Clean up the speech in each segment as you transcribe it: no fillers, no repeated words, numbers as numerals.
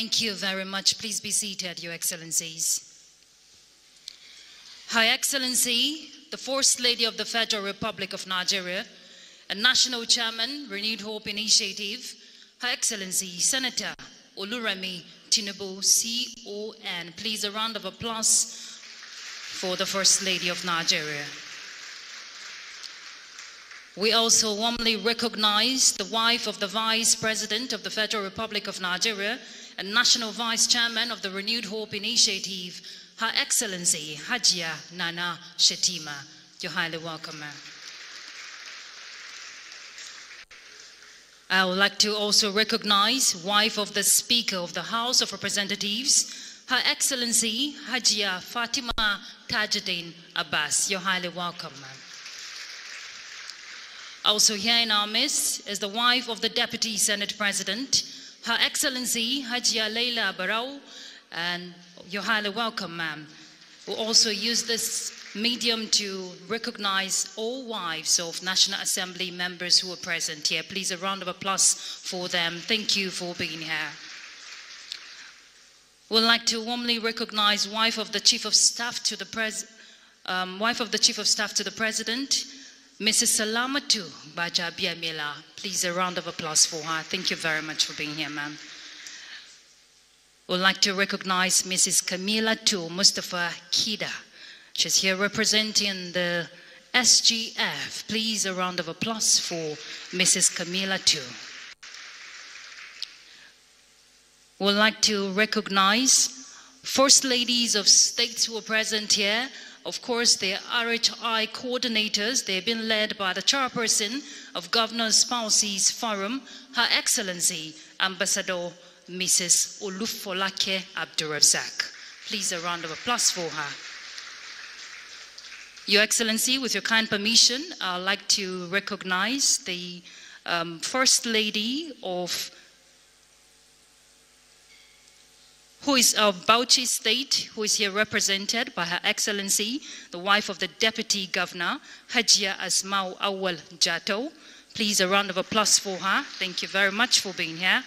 Thank you very much. Please be seated, Your Excellencies. Her Excellency, the First Lady of the Federal Republic of Nigeria, and National Chairman, Renewed Hope Initiative, Her Excellency, Senator Oluremi Tinubu, CON. Please, a round of applause for the First Lady of Nigeria. We also warmly recognize the wife of the Vice President of the Federal Republic of Nigeria and National Vice Chairman of the Renewed Hope Initiative, Her Excellency Hajia Nana Shetima. You're highly welcome, ma'am. I would like to also recognize wife of the Speaker of the House of Representatives, Her Excellency Hajia Fatima Tajuddin Abbas. You're highly welcome, ma'am. Also here in our midst is the wife of the Deputy Senate President, Her Excellency Hajia Leila Barau, and you're highly welcome, ma'am. We'll also use this medium to recognize all wives of National Assembly members who are present here. Please, a round of applause for them. Thank you for being here. We'd like to warmly recognize wife of the Chief of Staff to the President, Mrs. Salamatu Bajabiamila. Please, a round of applause for her. Thank you very much for being here, ma'am. We'd like to recognize Mrs. Kamila Tu Mustafa Kida. She's here representing the SGF. Please, a round of applause for Mrs. Kamila Tu. We'd like to recognize First Ladies of states who are present here. Of course, they are RHI coordinators. They've been led by the chairperson of Governors Spouses Forum, Her Excellency, Ambassador Mrs. Olufolake Abdurrazak. Please, a round of applause for her. Your Excellency, with your kind permission, I'd like to recognize the First Lady of who is of Bauchi State, who is here represented by Her Excellency, the wife of the Deputy Governor, Hajia Asmau Awal Jato. Please, a round of applause for her. Thank you very much for being here.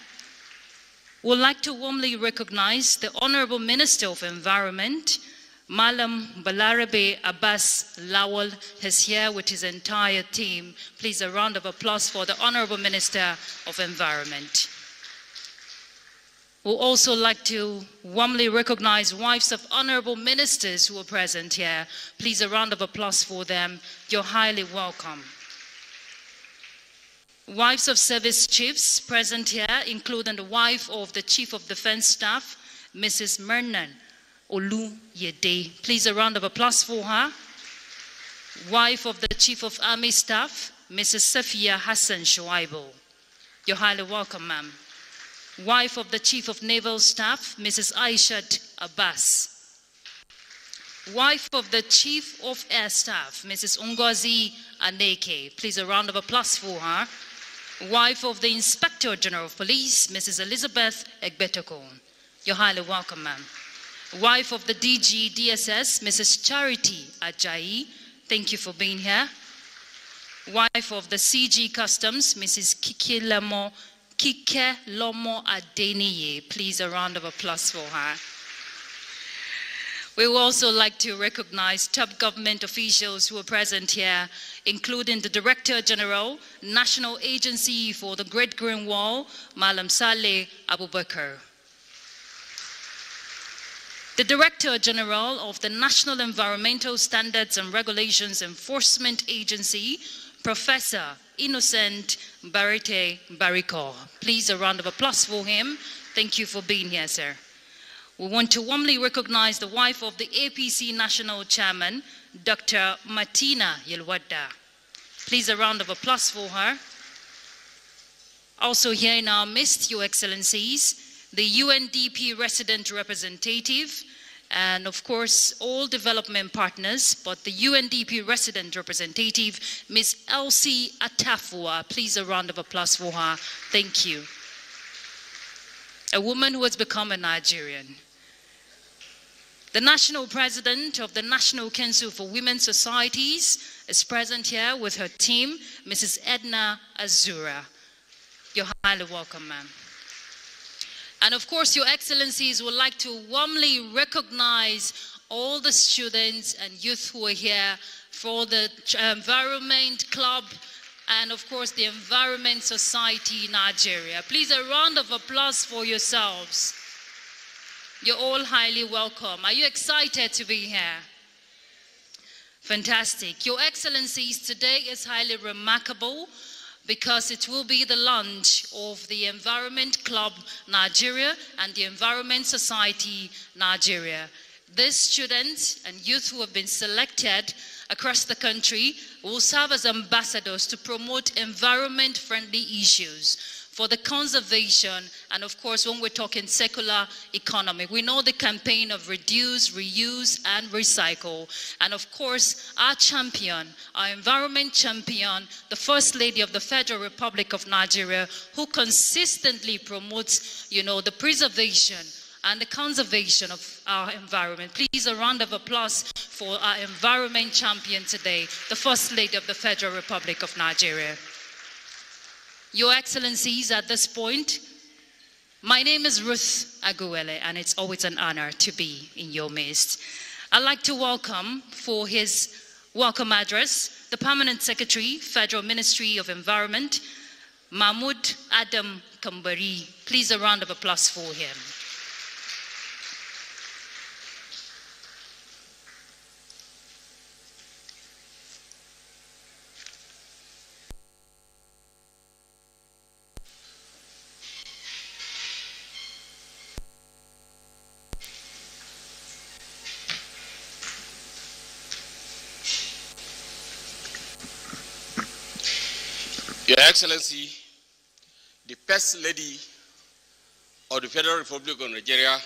We'd like to warmly recognize the Honorable Minister of Environment, Malam Balarabe Abbas Lawal, is here with his entire team. Please, a round of applause for the Honorable Minister of Environment. We'd also like to warmly recognize wives of honorable ministers who are present here. Please, a round of applause for them. You're highly welcome. Wives of service chiefs present here, including the wife of the Chief of Defense Staff, Mrs. Mernan Olu Yede. Please, a round of applause for her. Wife of the Chief of Army Staff, Mrs. Safia Hassan Shoaibo. You're highly welcome, ma'am. Wife of the Chief of Naval Staff, Mrs. Aishat Abbas. Wife of the Chief of Air Staff, Mrs. Ungozi Aneke. Please, a round of applause for her. Wife of the Inspector General of Police, Mrs. Elizabeth Egbetoko. You're highly welcome, ma'am. Wife of the DG DSS, Mrs. Charity Ajayi. Thank you for being here. Wife of the CG Customs, Mrs. Kike Lomo Adeniye. Please, a round of applause for her. We would also like to recognize top government officials who are present here, including the Director General, National Agency for the Great Green Wall, Malam Saleh Abubakar. The Director General of the National Environmental Standards and Regulations Enforcement Agency, Professor Innocent Barite Bariko. Please, a round of applause for him. Thank you for being here, sir. We want to warmly recognize the wife of the APC National Chairman, Dr. Martina Yelwada. Please, a round of applause for her. Also here in our midst, Your Excellencies, the UNDP resident representative, and of course, all development partners, but the UNDP resident representative, Ms. Elsie Atafua. Please, a round of applause for her. Thank you. A woman who has become a Nigerian. The National President of the National Council for Women's Societies is present here with her team, Mrs. Edna Azura. You're highly welcome, ma'am. And of course, Your Excellencies would like to warmly recognize all the students and youth who are here for the Environment Club and of course the Environment Society Nigeria. Please, a round of applause for yourselves. You're all highly welcome. Are you excited to be here? Fantastic. Your Excellencies, today is highly remarkable because it will be the launch of the Environment Club Nigeria and the Environment Society Nigeria. These students and youth who have been selected across the country will serve as ambassadors to promote environment-friendly issues for the conservation and, of course, when we're talking circular economy. We know the campaign of reduce, reuse, and recycle. And, of course, our champion, our environment champion, the First Lady of the Federal Republic of Nigeria, who consistently promotes, the preservation and the conservation of our environment. Please, a round of applause for our environment champion today, the First Lady of the Federal Republic of Nigeria. Your Excellencies, at this point, my name is Ruth Aguele, and it's always an honor to be in your midst. I'd like to welcome, for his welcome address, the Permanent Secretary, Federal Ministry of Environment, Mahmoud Adam Kambari. Please, a round of applause for him. Your Excellency, the First Lady of the Federal Republic of Nigeria,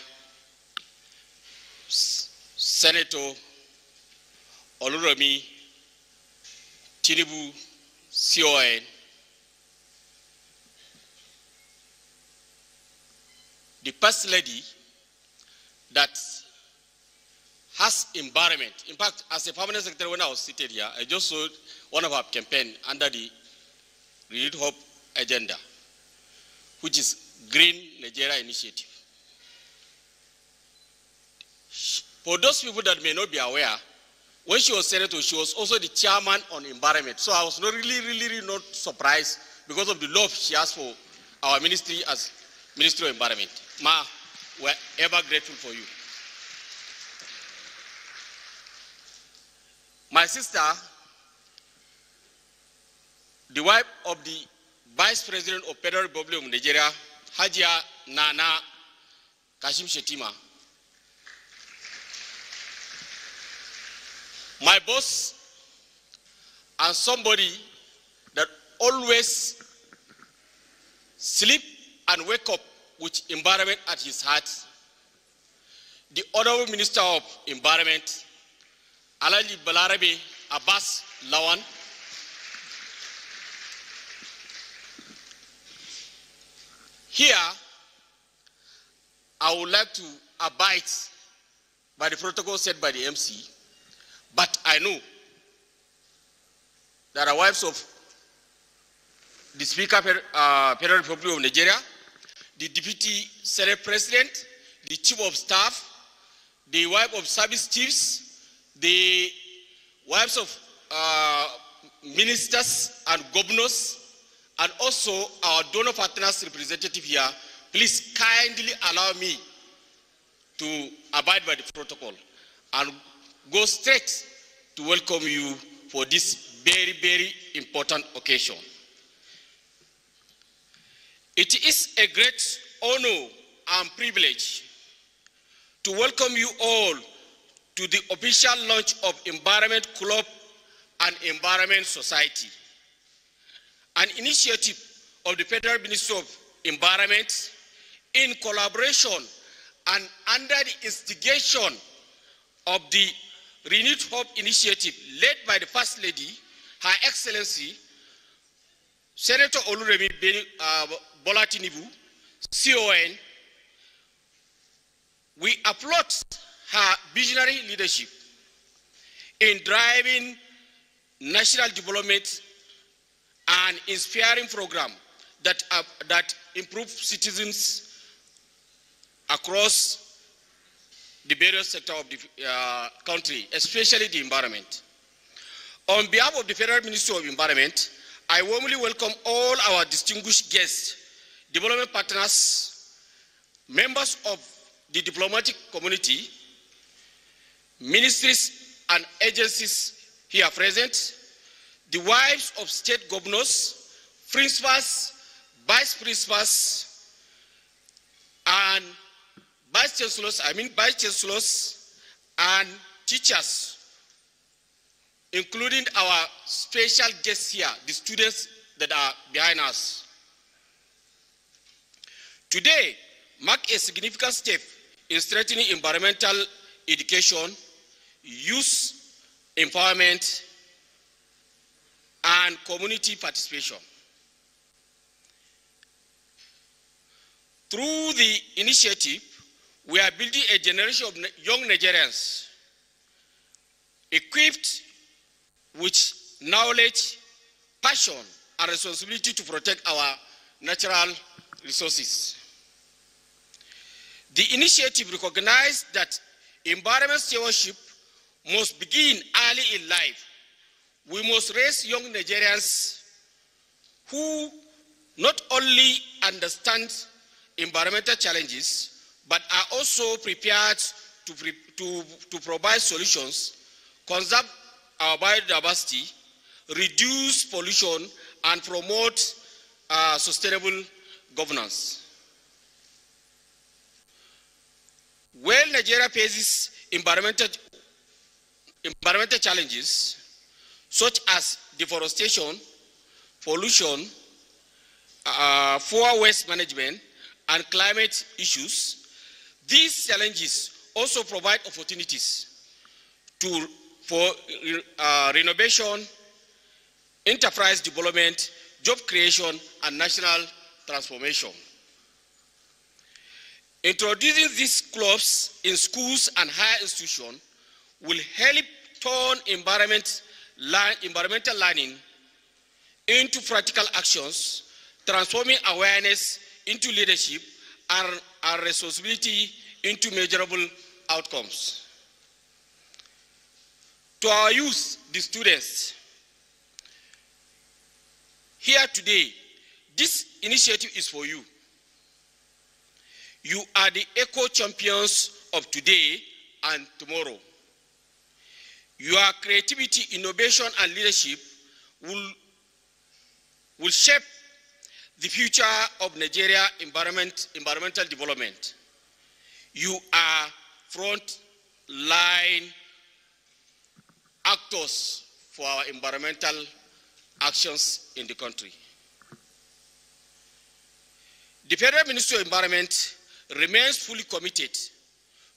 Senator Oluremi Tinubu, CON, the First Lady that has environment. In fact, as a permanent secretary, when I was seated here, I just saw one of our campaign under the Renewed Hope agenda, which is Green Nigeria Initiative. For those people that may not be aware, when she was senator, she was also the chairman on environment. So I was not really not surprised because of the love she has for our ministry as Ministry of Environment. Ma, we're ever grateful for you. My sister, the wife of the Vice President of Federal Republic of Nigeria, Hajia Nana Kashim Shettima. My boss and somebody that always sleep and wake up with environment at his heart, the Honorable Minister of Environment, Alaji Balarabe Abbas Lawan, here, I would like to abide by the protocol set by the MC, but I know that our wives of the Speaker, Federal Republic of Nigeria, the Deputy Senate President, the Chief of Staff, the wife of service chiefs, the wives of ministers and governors, and also our donor partners representative here, please kindly allow me to abide by the protocol and go straight to welcome you for this very important occasion. It is a great honor and privilege to welcome you all to the official launch of Environment Club and Environment Society, an initiative of the Federal Ministry of Environment in collaboration and under the instigation of the Renewed Hope Initiative led by the First Lady, Her Excellency, Senator Oluremi Bola Tinubu, CON. We applaud her visionary leadership in driving national development and inspiring program that improve citizens' across the various sectors of the country, especially the environment. On behalf of the Federal Ministry of Environment, I warmly welcome all our distinguished guests, development partners, members of the diplomatic community, ministries and agencies here present, the wives of state governors, principals, vice principals, and vice chancellors and teachers, including our special guests here, the students that are behind us. Today marks a significant step in strengthening environmental education, youth empowerment, and community participation. Through the initiative, we are building a generation of young Nigerians equipped with knowledge, passion, and responsibility to protect our natural resources. The initiative recognized that environmental stewardship must begin early in life. We must raise young Nigerians who not only understand environmental challenges, but are also prepared to provide solutions, conserve our biodiversity, reduce pollution, and promote sustainable governance. While Nigeria faces environmental challenges such as deforestation, pollution, poor waste management, and climate issues, these challenges also provide opportunities for renovation, enterprise development, job creation, and national transformation. Introducing these clubs in schools and higher institutions will help turn environmental learning into practical actions, transforming awareness into leadership and responsibility into measurable outcomes. To our youth, the students, here today, this initiative is for you. You are the eco-champions of today and tomorrow. Your creativity, innovation, and leadership will shape the future of Nigeria environmental development. You are front-line actors for our environmental actions in the country. The Federal Ministry of Environment remains fully committed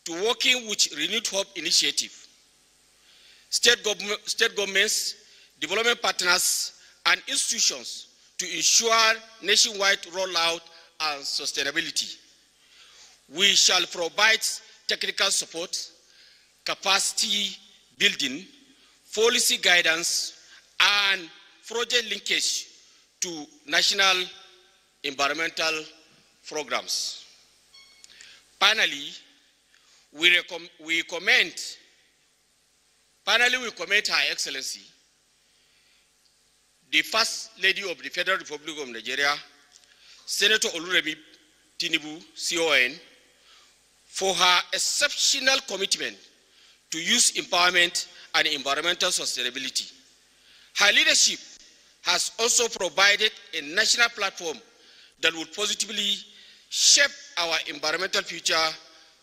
to working with Renewed Hope Initiative, state governments, development partners, and institutions to ensure nationwide rollout and sustainability. We shall provide technical support, capacity building, policy guidance, and project linkage to national environmental programs. Finally, we commend Her Excellency, the First Lady of the Federal Republic of Nigeria, Senator Oluremi Tinubu, CON, for her exceptional commitment to youth empowerment and environmental sustainability. Her leadership has also provided a national platform that will positively shape our environmental future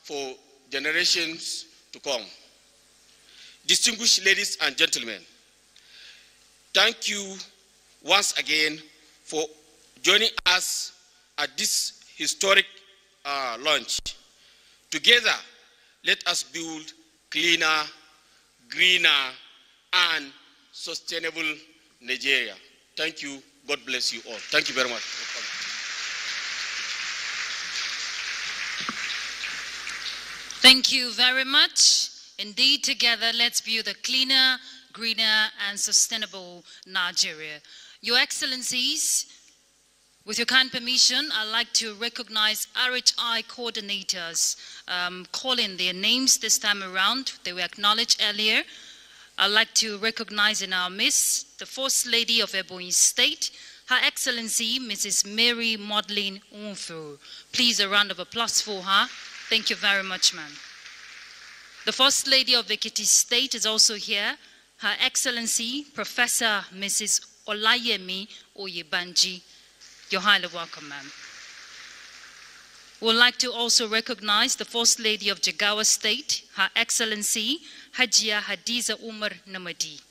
for generations to come. Distinguished ladies and gentlemen, thank you once again for joining us at this historic launch. Together, let us build cleaner, greener, and sustainable Nigeria. Thank you. God bless you all. Thank you very much for coming. Thank you very much. Indeed, together, let's build a cleaner, greener, and sustainable Nigeria. Your Excellencies, With your kind permission, I'd like to recognize RHI coordinators, calling their names this time around. They were acknowledged earlier. I'd like to recognize in our midst the First Lady of Ebonyi State, Her Excellency Mrs. Mary Maudlin Unfu. Please, a round of applause for her. Thank you very much, ma'am. The First Lady of Ekiti State is also here, Her Excellency Professor Mrs. Olayemi Oyebanji. You're highly welcome, ma'am. We'd like to also recognize the First Lady of Jigawa State, Her Excellency Hajia Hadiza Umar Namadi.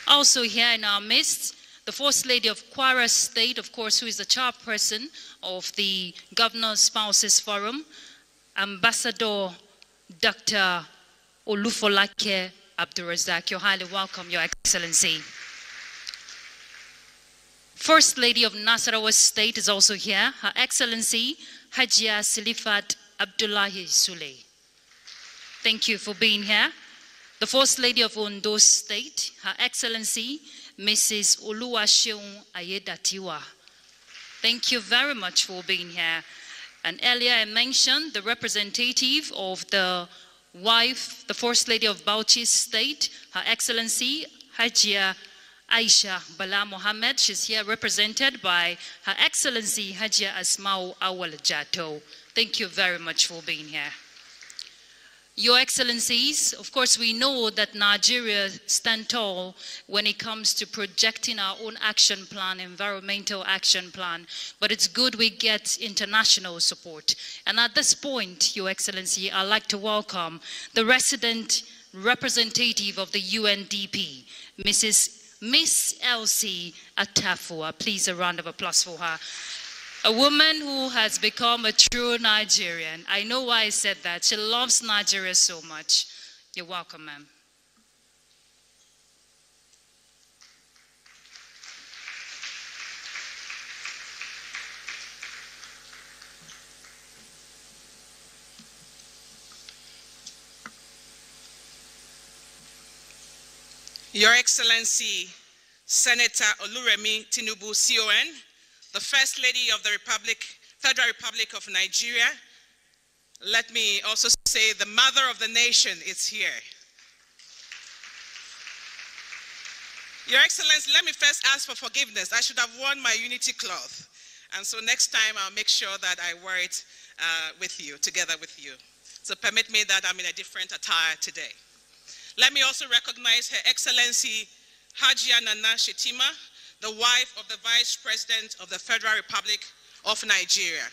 Also here in our midst, the First Lady of Kwara State, of course, who is the chairperson of the Governor Spouses Forum, Ambassador Dr. Olufolake Abdurazak. You're highly welcome, Your Excellency. First Lady of Nasarawa State is also here, Her Excellency Hajia Silifat Abdullahi Sule. Thank you for being here. The First Lady of Ondo State, Her Excellency Mrs. Oluwaseun Ayedatiwa. Thank you very much for being here. And earlier I mentioned the representative of the wife, the First Lady of Bauchi State, Her Excellency Hajia Aisha Bala Mohammed. She's here represented by Her Excellency Hajia Asmau Awal Jato. Thank you very much for being here. Your Excellencies, of course, we know that Nigeria stands tall when it comes to projecting our own action plan, environmental action plan, but it's good we get international support. And at this point, Your Excellency, I'd like to welcome the resident representative of the UNDP, Miss Elsie Atafua. Please, a round of applause for her. A woman who has become a true Nigerian. I know why I said that. She loves Nigeria so much. You're welcome, ma'am. Your Excellency, Senator Oluremi Tinubu, CON, the First Lady of the Federal Republic of Nigeria. Let me also say the Mother of the Nation is here. Your Excellency, let me first ask for forgiveness. I should have worn my unity cloth. And so next time I'll make sure that I wear it with you, together with you. So permit me that I'm in a different attire today. Let me also recognize Her Excellency Hajia Nana Shetima, the wife of the Vice President of the Federal Republic of Nigeria.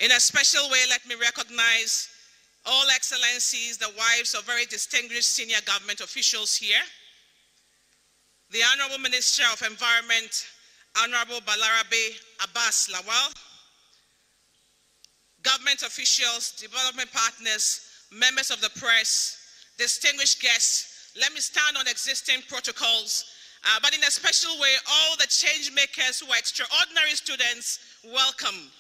In a special way, let me recognize all excellencies, the wives of very distinguished senior government officials here, the Honorable Minister of Environment, Honorable Balarabe Abbas Lawal, government officials, development partners, members of the press, distinguished guests. Let me stand on existing protocols, but in a special way, all the change makers who are extraordinary students, welcome.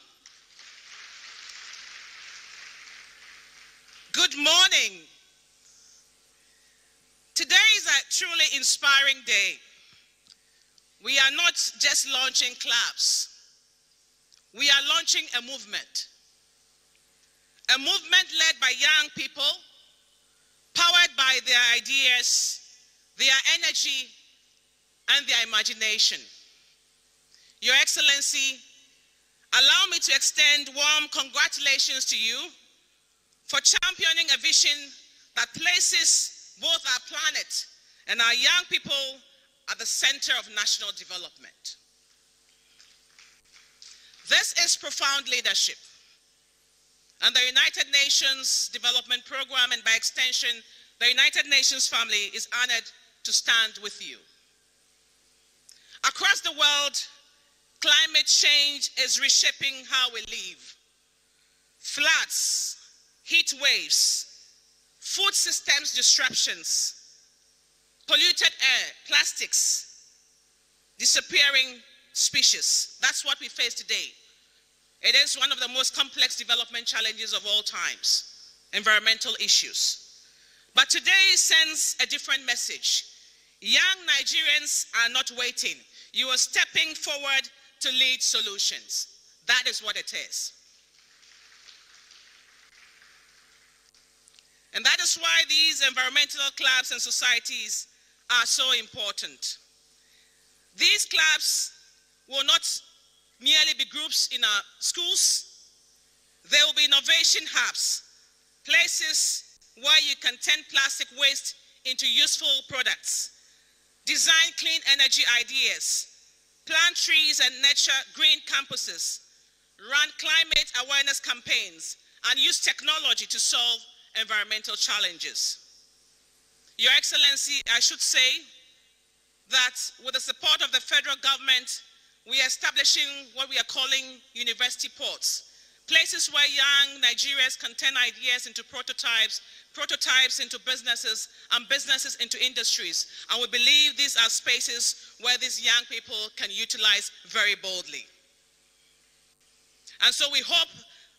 Good morning. Today is a truly inspiring day. We are not just launching clubs. We are launching a movement. A movement led by young people, powered by their ideas, their energy, and their imagination. Your Excellency, allow me to extend warm congratulations to you for championing a vision that places both our planet and our young people at the center of national development. This is profound leadership, and the United Nations Development Program, and by extension, the United Nations family, is honored to stand with you. Across the world, climate change is reshaping how we live. Floods, heat waves, food systems disruptions, polluted air, plastics, disappearing species. That's what we face today. It is one of the most complex development challenges of all times, environmental issues. But today sends a different message. Young Nigerians are not waiting. You are stepping forward to lead solutions. That is what it is. And that is why these environmental clubs and societies are so important. These clubs will not merely be groups in our schools. There will be innovation hubs, places where you can turn plastic waste into useful products, design clean energy ideas, plant trees and nurture green campuses, run climate awareness campaigns, and use technology to solve environmental challenges. Your Excellency, I should say that with the support of the federal government, we are establishing what we are calling university ports, places where young Nigerians can turn ideas into prototypes, prototypes into businesses, and businesses into industries. And we believe these are spaces where these young people can utilize very boldly. And so we hope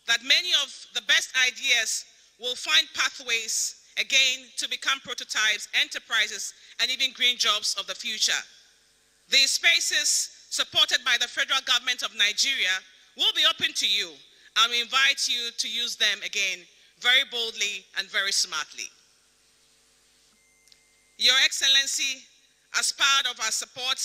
that many of the best ideas will find pathways, again, to become prototypes, enterprises, and even green jobs of the future. These spaces, supported by the federal government of Nigeria, will be open to you, and we invite you to use them again very boldly and very smartly. Your Excellency, as part of our support,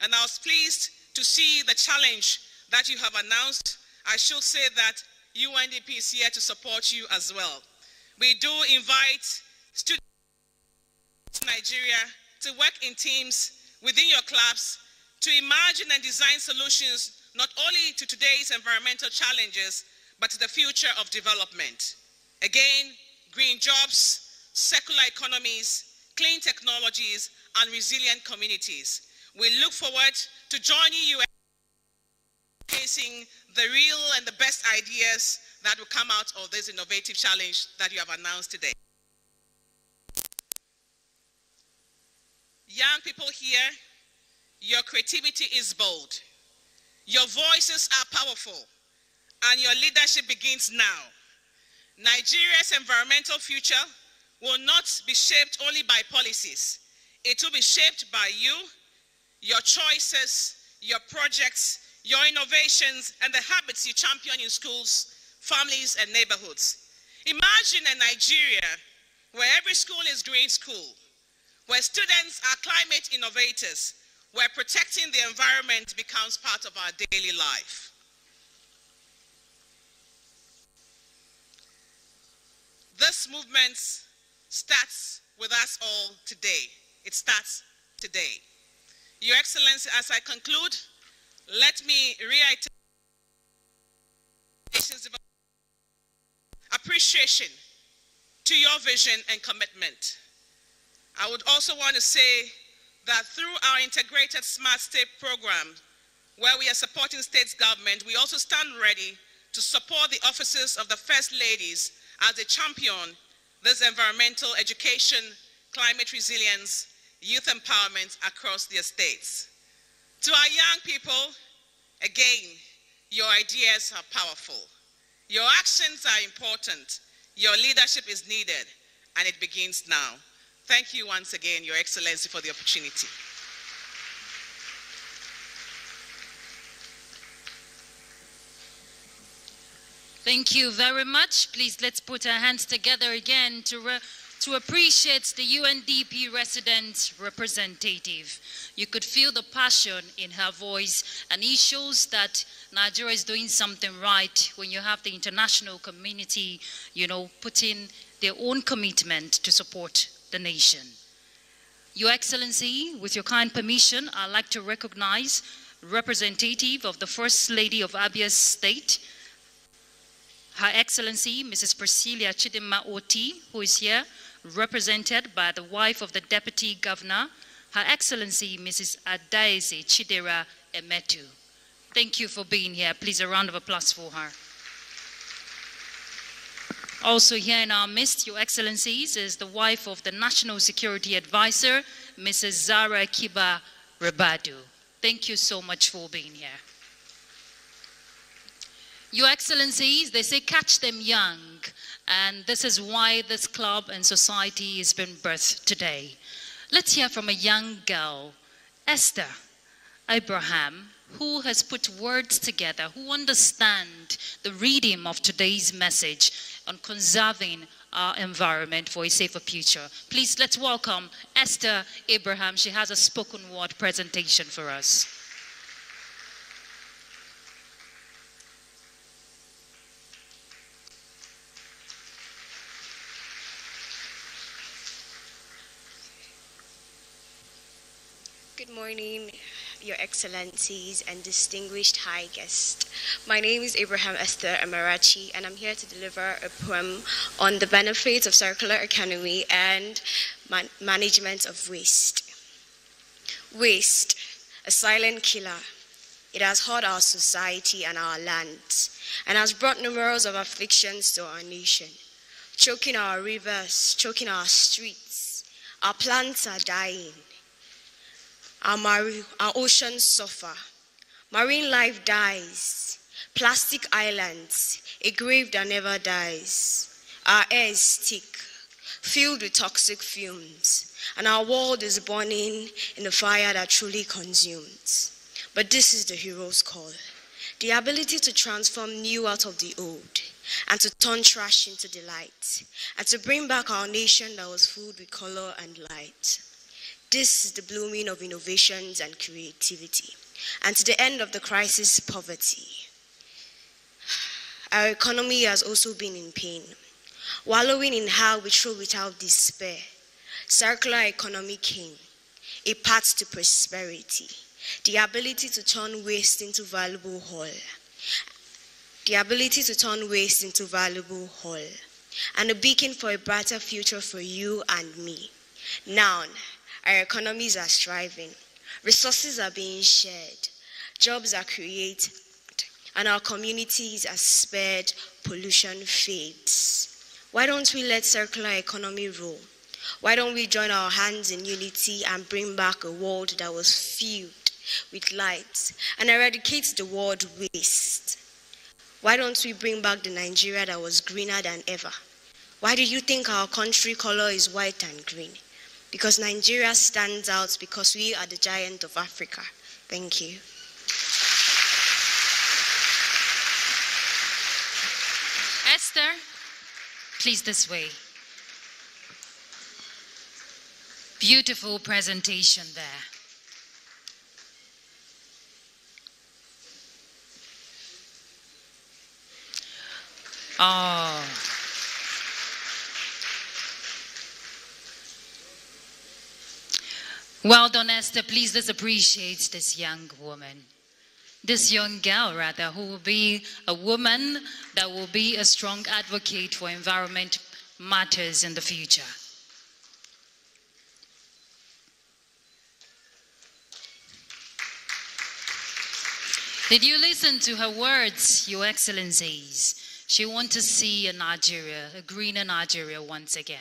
and I was pleased to see the challenge that you have announced, I should say that UNDP is here to support you as well. We do invite students in Nigeria to work in teams within your clubs to imagine and design solutions not only to today's environmental challenges, but to the future of development. Again, green jobs, circular economies, clean technologies, and resilient communities. We look forward to joining you in showcasing the real and the best ideas that will come out of this innovative challenge that you have announced today. Young people here, your creativity is bold, your voices are powerful, and your leadership begins now. Nigeria's environmental future will not be shaped only by policies. It will be shaped by you, your choices, your projects, your innovations, and the habits you champion in schools, families, and neighborhoods. Imagine a Nigeria where every school is green school, where students are climate innovators, where protecting the environment becomes part of our daily life. This movement starts with us all today. It starts today. Your Excellency, as I conclude, let me reiterate appreciation to your vision and commitment. I would also want to say that through our integrated Smart State program, where we are supporting state government, we also stand ready to support the offices of the First Ladies as they champion this environmental education, climate resilience, youth empowerment across their states. To our young people, again, your ideas are powerful. Your actions are important. Your leadership is needed, and it begins now. Thank you once again, Your Excellency, for the opportunity. Thank you very much. Please, let's put our hands together again to appreciate the UNDP resident representative. You could feel the passion in her voice, and it shows that Nigeria is doing something right when you have the international community, putting their own commitment to support the nation. Your Excellency, with your kind permission, I'd like to recognize representative of the First Lady of Abia State, Her Excellency, Mrs. Priscilla Chidinma Oti, who is here, represented by the wife of the Deputy Governor, Her Excellency, Mrs. Adaeze Chidera Emetu. Thank you for being here. Please, a round of applause for her. Also here in our midst, Your Excellencies, is the wife of the National Security Advisor, Mrs. Zara Kiba Rabadu. Thank you so much for being here. Your Excellencies, they say catch them young, and this is why this club and society has been birthed today. Let's hear from a young girl, Esther Abraham, who has put words together, who understand the reading of today's message on conserving our environment for a safer future. Please, let's welcome Esther Abraham. She has a spoken word presentation for us. Good morning, Your Excellencies and distinguished high guests. My name is Abraham Esther Amarachi, and I'm here to deliver a poem on the benefits of circular economy and management of waste. Waste, a silent killer. It has hurt our society and our lands, and has brought numerous of afflictions to our nation, choking our rivers, choking our streets. Our plants are dying. Our oceans suffer. Marine life dies. Plastic islands, a grave that never dies. Our air is thick, filled with toxic fumes, and our world is burning in the fire that truly consumes. But this is the hero's call, the ability to transform new out of the old, and to turn trash into delight, and to bring back our nation that was filled with color and light. This is the blooming of innovations and creativity, and to the end of the crisis poverty. Our economy has also been in pain, wallowing in how we throw without despair. Circular economy came, a path to prosperity, the ability to turn waste into valuable oil, and a beacon for a brighter future for you and me. Now, our economies are thriving, resources are being shared, jobs are created, and our communities are spared, pollution fades. Why don't we let circular economy roll? Why don't we join our hands in unity and bring back a world that was filled with light and eradicate the word waste? Why don't we bring back the Nigeria that was greener than ever? Why do you think our country color is white and green? Because Nigeria stands out because we are the giant of Africa. Thank you. Esther, please this way. Beautiful presentation there. Oh. Well done, Esther. Please let's appreciate this young woman. This young girl, rather, who will be a woman that will be a strong advocate for environment matters in the future. Did you listen to her words, Your Excellencies? She wants to see a Nigeria, a greener Nigeria once again.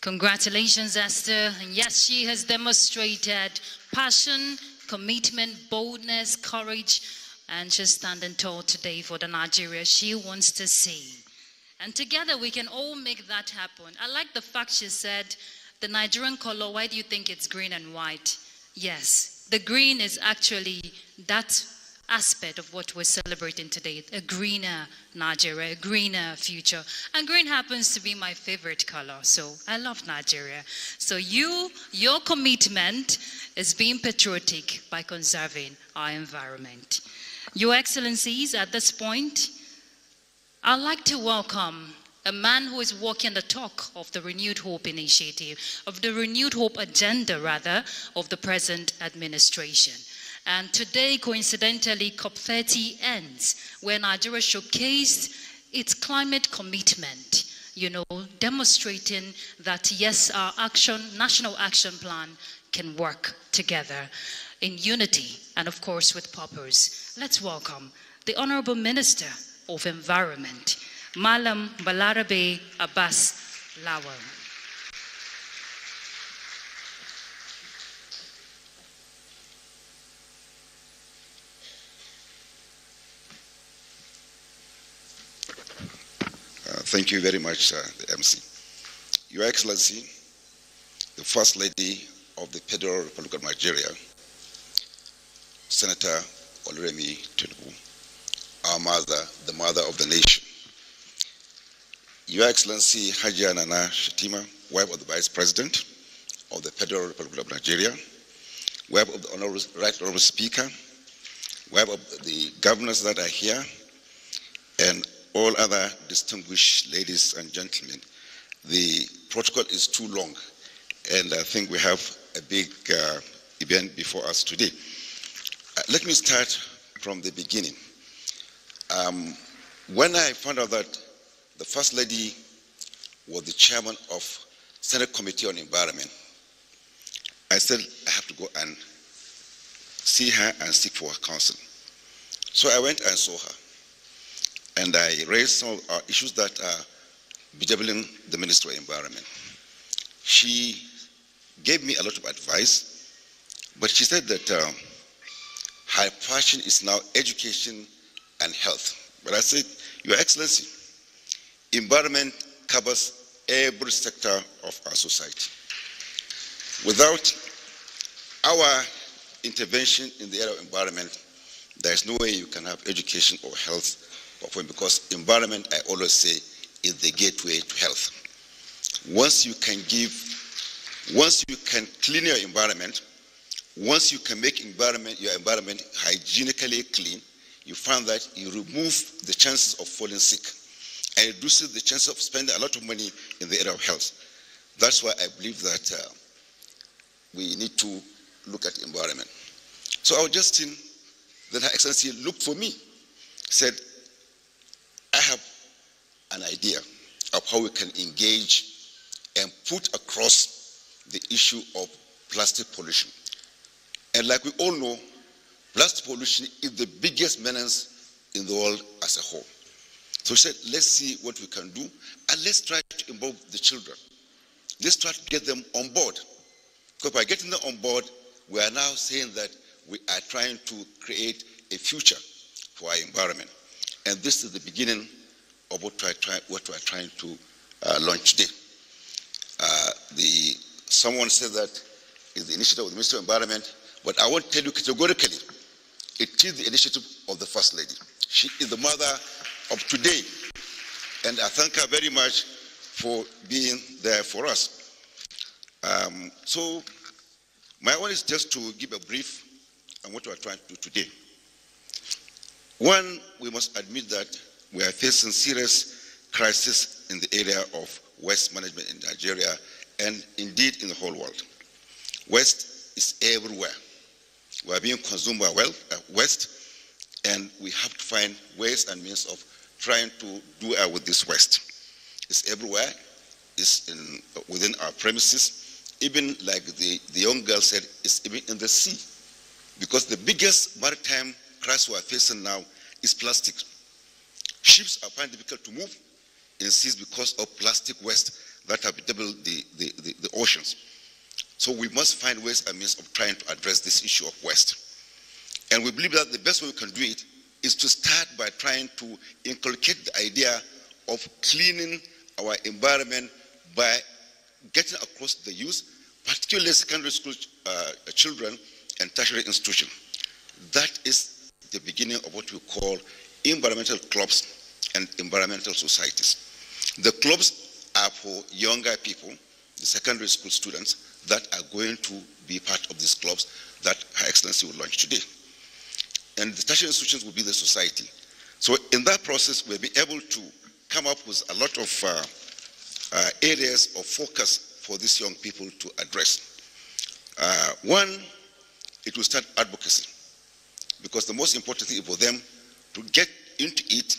Congratulations, Esther. And yes, she has demonstrated passion, commitment, boldness, courage, and she's standing tall today for the Nigeria she wants to see. And together we can all make that happen. I like the fact she said, the Nigerian color, why do you think it's green and white? Yes, the green is actually that aspect of what we're celebrating today, a greener Nigeria, a greener future. And green happens to be my favorite color, so I love Nigeria. So your commitment is being patriotic by conserving our environment. Your Excellencies, at this point, I'd like to welcome a man who is walking the talk of the Renewed Hope Initiative, of the Renewed Hope agenda, rather, of the present administration. And today, coincidentally, COP30 ends, where Nigeria showcased its climate commitment, demonstrating that, yes, our national action plan can work together in unity and, of course, with purpose. Let's welcome the Honorable Minister of Environment, Malam Balarabe Abbas Lawal. Thank you very much, the MC. Your Excellency, the First Lady of the Federal Republic of Nigeria, Senator Oluremi Tinubu, our mother, the mother of the nation. Your Excellency Hajia Nana Shatima, wife of the Vice President of the Federal Republic of Nigeria, wife of the Right Honorable Speaker, wife of the governors that are here, and all other distinguished ladies and gentlemen. The protocol is too long, and I think we have a big event before us today. Let me start from the beginning. When I found out that the First Lady was the chairman of Senate Committee on Environment, I said I have to go and see her and seek for her counsel. So I went and saw her, and I raised some of our issues that are bedeviling the Ministry of Environment. She gave me a lot of advice, but she said that her passion is now education and health. But I said, Your Excellency, environment covers every sector of our society. Without our intervention in the area of environment, there is no way you can have education or health, because environment, I always say, is the gateway to health. Once you can clean your environment, once you can make your environment hygienically clean, you find that you remove the chances of falling sick and reduces the chance of spending a lot of money in the area of health. That's why I believe that we need to look at the environment. So I was just saying that Her Excellency looked for me, said, I have an idea of how we can engage and put across the issue of plastic pollution. And like we all know, plastic pollution is the biggest menace in the world as a whole. So she said, let's see what we can do, and let's try to involve the children. Let's try to get them on board. Because by getting them on board, we are now saying that we are trying to create a future for our environment. And this is the beginning of what we are trying to launch today. Someone said that is the initiative of the Ministry of Environment, but I want to tell you categorically, it is the initiative of the First Lady. She is the mother of today, and I thank her very much for being there for us. So my one is just to give a brief on what we are trying to do today. One, we must admit that we are facing serious crisis in the area of waste management in Nigeria and indeed in the whole world. Waste is everywhere. We are being consumed by waste, and we have to find ways and means of trying to do away with this waste. It's everywhere. It's within our premises. Even like the young girl said, it's even in the sea. Because the biggest maritime crisis we are facing now is plastic. Ships are finding it difficult to move in seas because of plastic waste that have bedeviled the oceans. So we must find ways and means of trying to address this issue of waste. And we believe that the best way we can do it is to start by trying to inculcate the idea of cleaning our environment by getting across the youth, particularly secondary school children and tertiary institutions. That is the beginning of what we call environmental clubs and environmental societies. The clubs are for younger people, the secondary school students that are going to be part of these clubs that Her Excellency will launch today. And the tertiary institutions will be the society. So in that process, we'll be able to come up with a lot of areas of focus for these young people to address. One, it will start advocacy, because the most important thing for them to get into it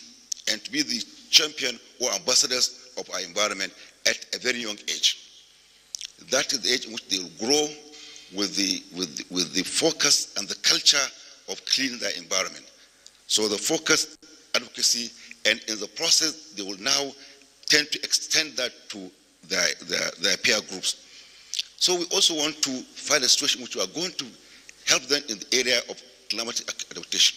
and to be the champion or ambassadors of our environment at a very young age. That is the age in which they will grow with the focus and the culture of cleaning their environment. So the focus, advocacy, and in the process, they will now tend to extend that to their peer groups. So we also want to find a situation which we are going to help them in the area of climatic adaptation.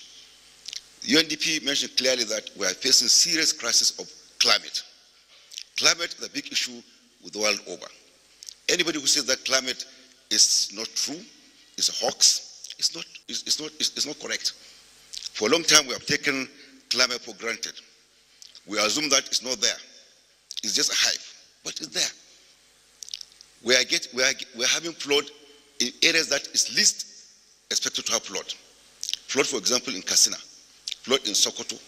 The UNDP mentioned clearly that we are facing serious crisis of climate. Climate is a big issue with the world over. Anybody who says that climate is not true, is a hoax, it's not correct. For a long time, we have taken climate for granted. We assume that it's not there. It's just a hype, but it's there. We are having flood in areas that is least expected to have flood. Flood, for example, in Katsina, flood in Sokoto,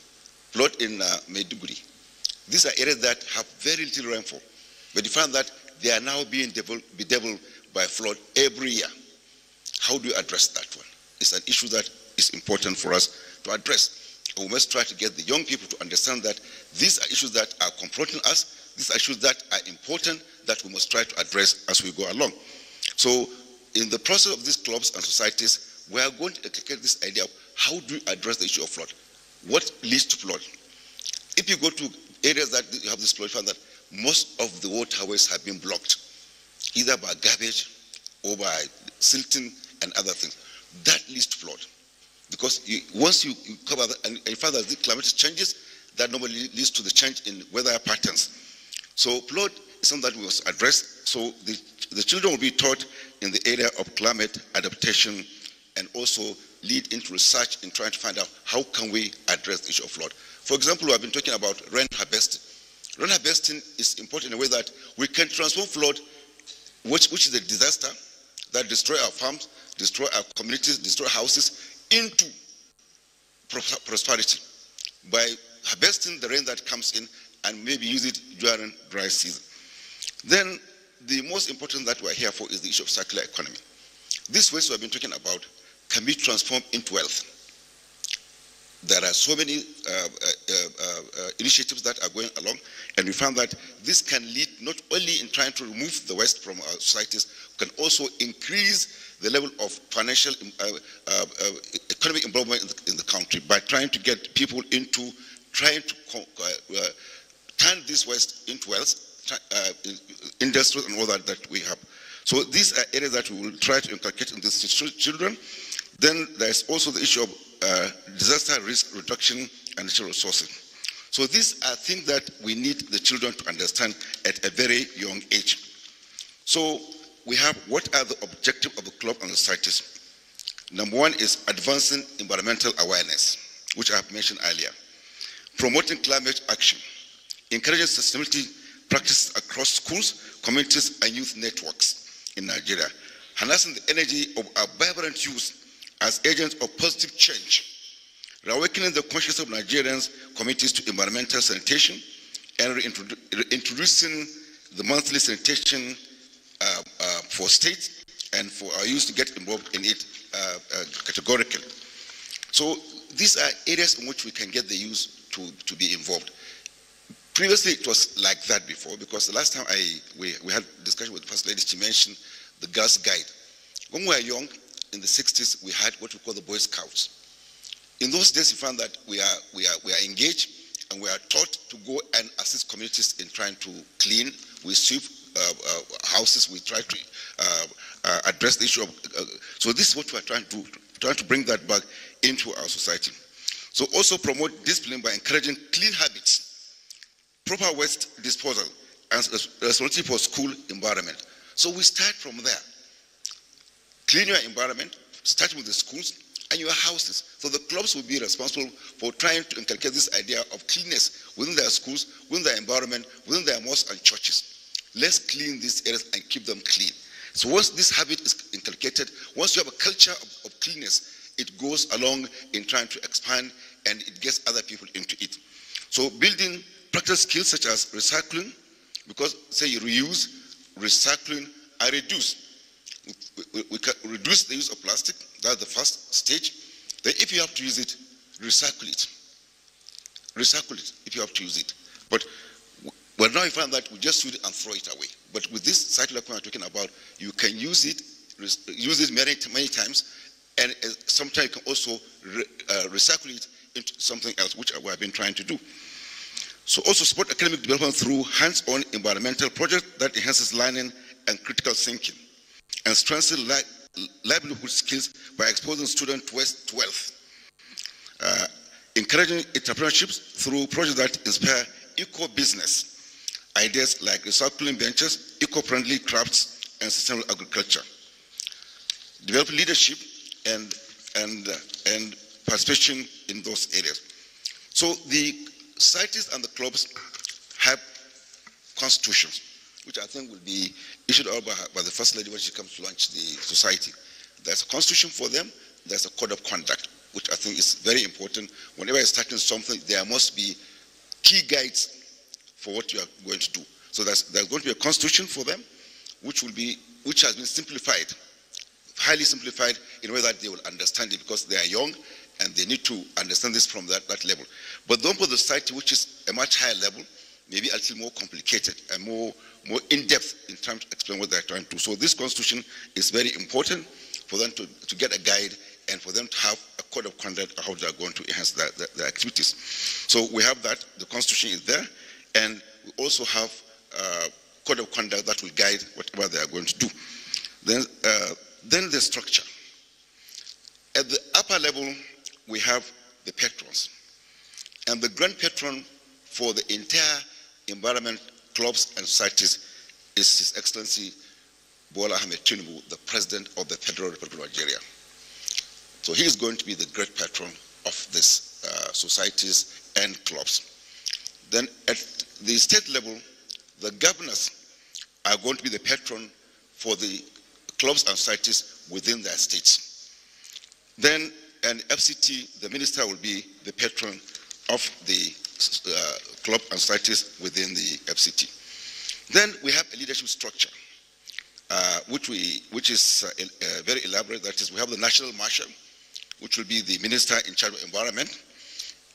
flood in Maiduguri. These are areas that have very little rainfall, but you find that they are now being bedeviled by flood every year. How do you address that one? It's an issue that is important for us to address. And we must try to get the young people to understand that these are issues that are confronting us, these are issues that are important that we must try to address as we go along. So in the process of these clubs and societies, we are going to educate this idea of how do you address the issue of flood? What leads to flood? If you go to areas that you have this flood, you find that most of the waterways have been blocked, either by garbage or by silting and other things. That leads to flood. Because once you cover that, and you find that the climate changes, that normally leads to the change in weather patterns. So flood is something that we must address. So the children will be taught in the area of climate adaptation and also lead into research in trying to find out how can we address the issue of flood. For example, we have been talking about rain harvesting. Rain harvesting is important in a way that we can transform flood, which is a disaster that destroy our farms, destroy our communities, destroy houses, into prosperity by harvesting the rain that comes in and maybe use it during dry season. Then the most important that we're here for is the issue of circular economy. This waste we've been talking about can be transformed into wealth. There are so many initiatives that are going along, and we found that this can lead not only in trying to remove the waste from our societies, can also increase the level of financial economic involvement in the country by trying to get people into trying to turn this waste into wealth, industries and all that we have. So these are areas that we will try to inculcate in these children. Then there's also the issue of disaster risk reduction and natural resources. So these are things that we need the children to understand at a very young age. So we have, what are the objectives of the club and the societies? Number one is advancing environmental awareness, which I have mentioned earlier. Promoting climate action. Encouraging sustainability practices across schools, communities, and youth networks in Nigeria. Harnessing the energy of our vibrant youth as agents of positive change. Reawakening the consciousness of Nigerians, committees to environmental sanitation, and introducing the monthly sanitation for states and for our youth to get involved in it categorically. So these are areas in which we can get the youth to be involved. Previously, it was like that before, because the last time we had a discussion with the First Lady, she mentioned the Girls' Guide. When we were young, in the 60s, we had what we call the Boy Scouts. In those days, we found that we are engaged and we are taught to go and assist communities in trying to clean. We sweep houses. We try to address the issue of. So this is what we are trying to bring that back into our society. So also promote discipline by encouraging clean habits, proper waste disposal, and responsibility for school environment. So we start from there. Clean your environment, starting with the schools and your houses. So the clubs will be responsible for trying to inculcate this idea of cleanness within their schools, within their environment, within their mosques and churches. Let's clean these areas and keep them clean. So once this habit is inculcated, once you have a culture of cleanness, it goes along in trying to expand and it gets other people into it. So building practical skills such as recycling, because say you reuse, recycling, and reduce. We can reduce the use of plastic. That's the first stage. Then if you have to use it, recycle it. Recycle it if you have to use it. But now you find that we just use it and throw it away. But with this cycle I'm talking about, you can use it many times, and sometimes you can also recycle it into something else, which we have been trying to do. So also support academic development through hands-on environmental projects that enhances learning and critical thinking, and strengthen livelihood skills by exposing students to wealth. Encouraging entrepreneurships through projects that inspire eco-business ideas like recycling benches, eco-friendly crafts, and sustainable agriculture. Develop leadership and participation in those areas. So the societies and the clubs have constitutions, which I think will be issued out by the First Lady when she comes to launch the society. There's a constitution for them, there's a code of conduct, which I think is very important. Whenever you're starting something, there must be key guides for what you are going to do. So there's going to be a constitution for them, which has been simplified, highly simplified in a way that they will understand it, because they are young and they need to understand this from that level. But don't put the society, which is a much higher level, maybe a little more complicated and more in-depth in terms of explaining what they're trying to do. So this constitution is very important for them to get a guide and for them to have a code of conduct of how they are going to enhance their activities. So we have that, the constitution is there, and we also have a code of conduct that will guide whatever they are going to do. Then the structure. At the upper level, we have the patrons. And the grand patron for the entire environment clubs and societies is His Excellency Bola Ahmed Tinubu, the President of the Federal Republic of Nigeria. So he is going to be the great patron of these societies and clubs. Then at the state level, the governors are going to be the patron for the clubs and societies within their states. Then an FCT, the minister will be the patron of the club and societies within the FCT. Then we have a leadership structure, which is very elaborate. That is, we have the national marshal, which will be the minister in charge of environment.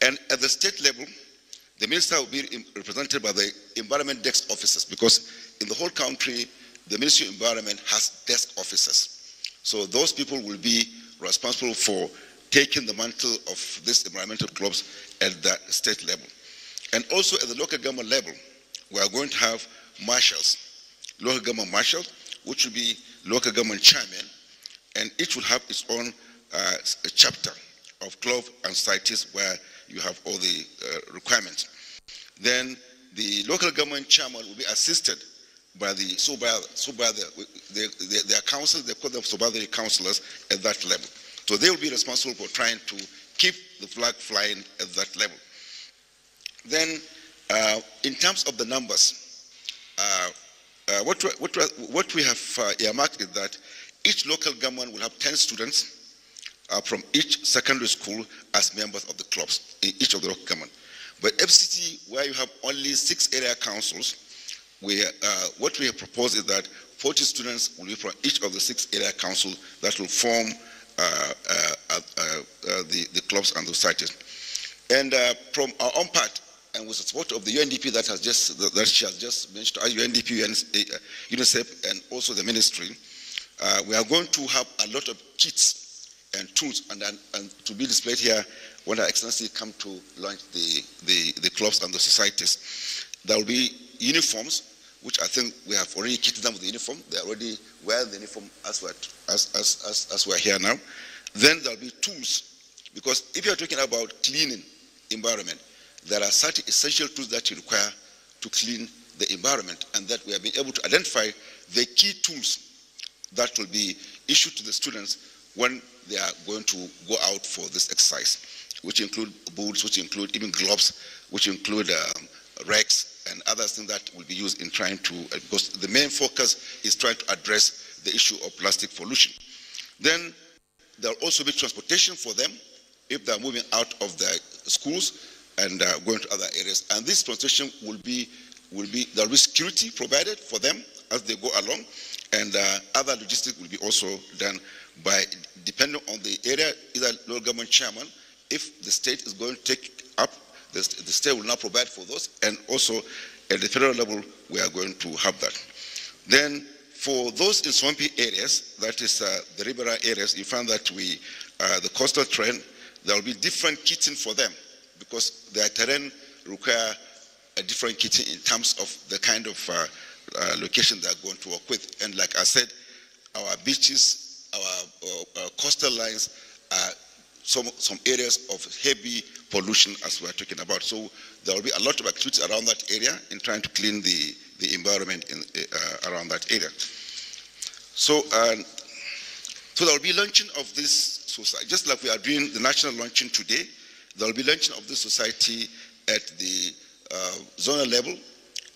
And at the state level, the minister will be represented by the environment desk officers, because in the whole country, the Ministry of Environment has desk officers. So those people will be responsible for taking the mantle of these environmental clubs at the state level. And also at the local government level, we are going to have marshals, local government marshal, which will be local government chairman, and each will have its own chapter of club and societies where you have all the requirements. Then the local government chairman will be assisted by their councils, they call them supervisory councillors at that level. So they will be responsible for trying to keep the flag flying at that level. Then, in terms of the numbers, what we have earmarked is that each local government will have 10 students from each secondary school as members of the clubs in each of the local government. But FCT, where you have only 6 area councils, what we have proposed is that 40 students will be from each of the 6 area councils that will form the clubs and the societies. And from our own part, and with the support of the UNDP that she has just mentioned, UNDP, UNICEF, and also the ministry, we are going to have a lot of kits and tools and to be displayed here when Her Excellency come to launch the clubs and the societies. There will be uniforms, which I think we have already kitted them with the uniform. They already wear the uniform as we're here now. Then there will be tools, because if you're talking about cleaning environment, there are certain essential tools that you require to clean the environment, and that we have been able to identify the key tools that will be issued to the students when they are going to go out for this exercise, which include boots, which include even gloves, which include racks and other things that will be used in trying to, because the main focus is trying to address the issue of plastic pollution. Then there will also be transportation for them if they are moving out of their schools and going to other areas. And this transportation there will be security provided for them as they go along, and other logistics will be also done by, depending on the area, either local government chairman, if the state is going to take up, the state will now provide for those, and also at the federal level, we are going to have that. Then for those in swampy areas, that is the river areas, you find that the coastal terrain, there will be different kitting for them, because their terrain require a different kitting in terms of the kind of location they are going to work with. And like I said, our beaches, our coastal lines are some areas of heavy pollution as we are talking about. So there will be a lot of activity around that area in trying to clean the environment around that area. So, so there will be launching of this society, just like we are doing the national launching today. There will be launching of this society at the zonal level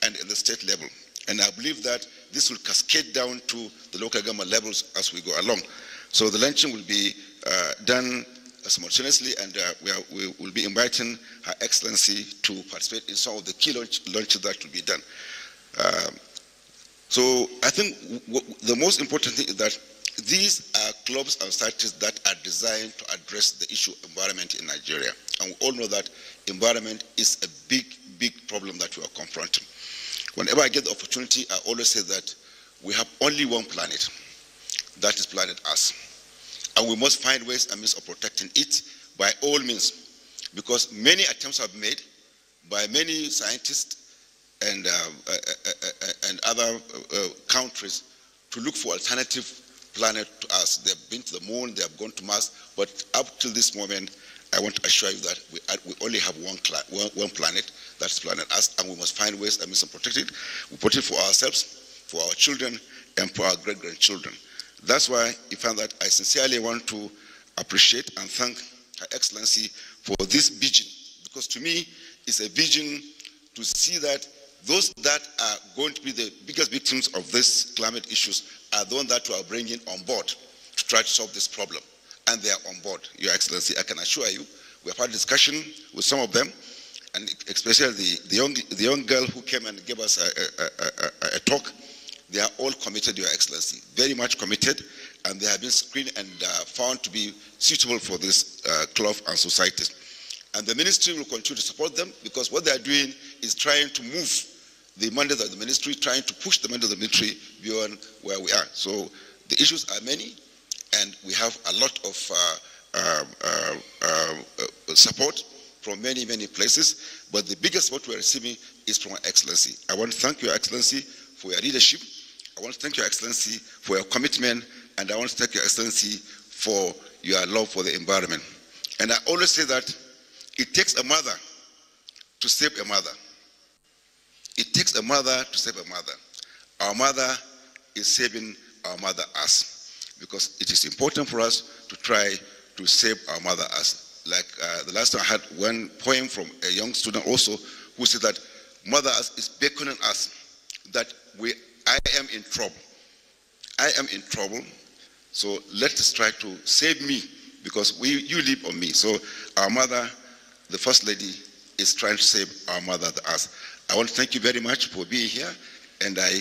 and at the state level. And I believe that this will cascade down to the local government levels as we go along. So the launching will be done simultaneously, and we will be inviting Her Excellency to participate in some of the key launches that will be done. So I think the most important thing is that these are clubs and societies that are designed to address the issue of environment in Nigeria. And we all know that environment is a big, big problem that we are confronting. Whenever I get the opportunity, I always say that we have only one planet, that is planet Earth. And we must find ways and means of protecting it by all means, because many attempts have been made by many scientists and other countries to look for alternative planet to us. They have been to the moon, they have gone to Mars, but up till this moment, I want to assure you that we only have one planet, that's planet Earth, and we must find ways and means of protecting it. We protect it for ourselves, for our children, and for our great-grandchildren. That's why I find that I sincerely want to appreciate and thank Her Excellency for this vision, because to me, it's a vision to see that those that are going to be the biggest victims of these climate issues are the ones that we are bringing on board to try to solve this problem. And they are on board, Your Excellency. I can assure you, we have had a discussion with some of them, and especially the young girl who came and gave us a talk. They are all committed, Your Excellency, very much committed, and they have been screened and found to be suitable for this club and societies. And the ministry will continue to support them, because what they are doing is trying to move the mandate of the ministry, trying to push the mandate of the ministry beyond where we are. So the issues are many, and we have a lot of support from many, many places, but the biggest support we are receiving is from Her Excellency. I want to thank Your Excellency for your leadership. I want to thank Your Excellency for your commitment, and I want to thank Your Excellency for your love for the environment. And I always say that it takes a mother to save a mother. It takes a mother to save a mother. Our mother is saving our mother us, because it is important for us to try to save our mother us. Like the last time I had one poem from a young student also who said that mother us is beckoning us, that I am in trouble. I am in trouble, so let us try to save me, because you live on me. So our mother, the First Lady, is trying to save our mother, the earth. I want to thank you very much for being here, and I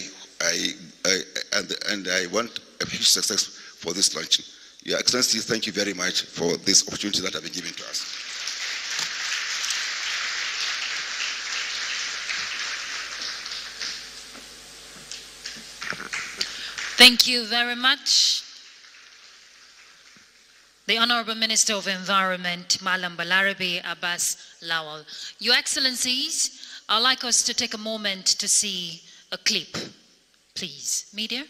want a huge success for this launching. Your Excellency, thank you very much for this opportunity that have been given to us. Thank you very much. The Honorable Minister of Environment, Malam Balarabe Abbas Lawal. Your Excellencies, I'd like us to take a moment to see a clip, please. Media.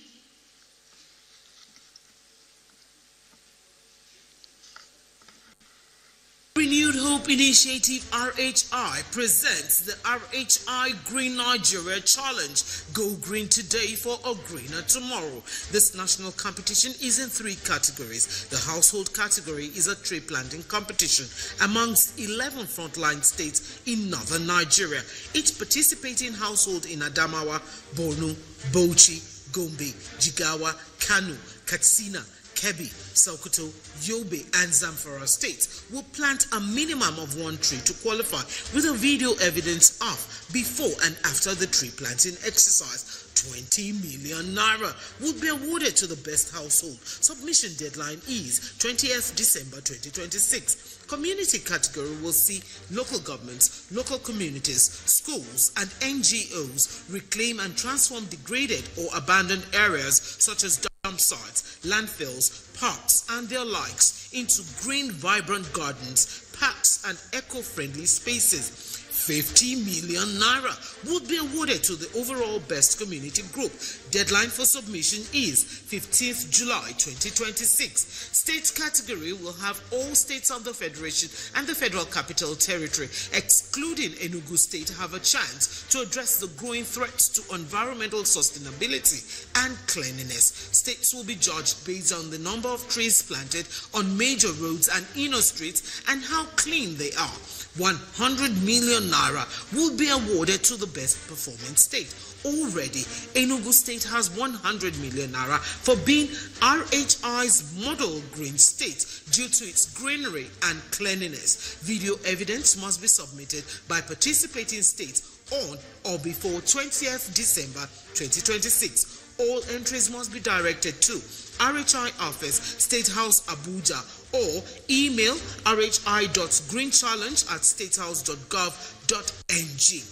Renewed Hope Initiative RHI presents the RHI Green Nigeria Challenge. Go green today for a greener tomorrow. This national competition is in 3 categories. The household category is a tree planting competition amongst 11 frontline states in northern Nigeria. Each participating household in Adamawa, Borno, Bauchi, Gombe, Jigawa, Kano, Katsina, Kebbi, Sokoto, Yobe, and Zamfara states will plant a minimum of 1 tree to qualify, with a video evidence of before and after the tree planting exercise. 20 million naira will be awarded to the best household. Submission deadline is 20th December 2026. Community category will see local governments, local communities, schools, and NGOs reclaim and transform degraded or abandoned areas such as dump sites, landfills, parks, and their likes into green, vibrant gardens, parks, and eco-friendly spaces. 50 million naira would be awarded to the overall best community group. Deadline for submission is 15th July 2026. State category will have all states of the Federation and the Federal Capital Territory, excluding Enugu State, have a chance to address the growing threats to environmental sustainability and cleanliness. States will be judged based on the number of trees planted on major roads and inner streets and how clean they are. 100 million naira will be awarded to the best performing state. Already, Enugu State has 100 million naira for being RHI's model green state due to its greenery and cleanliness. Video evidence must be submitted by participating states on or before 20th December 2026. All entries must be directed to RHI Office, State House, Abuja, or email rhi.greenchallenge@statehouse.gov.ng.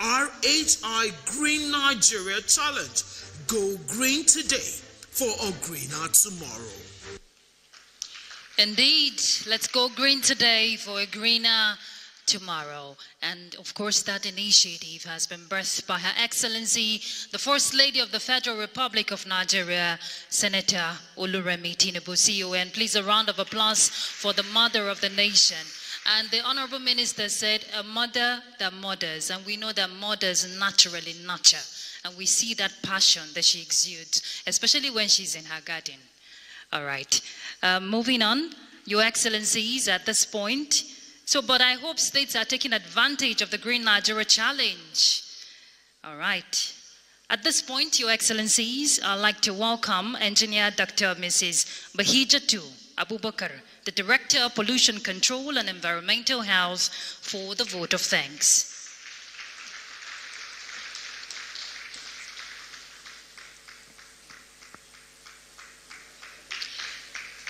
RHI Green Nigeria Challenge. Go green today for a greener tomorrow. Indeed, let's go green today for a greener tomorrow. And of course, that initiative has been birthed by Her Excellency, the First Lady of the Federal Republic of Nigeria, Senator Oluremi Tinubu, CON. Please, a round of applause for the mother of the nation. And the Honorable Minister said, a mother that mothers, and we know that mothers naturally nurture. And we see that passion that she exudes, especially when she's in her garden. All right. Moving on, Your Excellencies, at this point. But I hope states are taking advantage of the Green Nigeria Challenge. All right. At this point, Your Excellencies, I'd like to welcome Engineer Dr. Mrs. Bahijatu Abubakar, the Director of Pollution Control and Environmental Health, for the vote of thanks.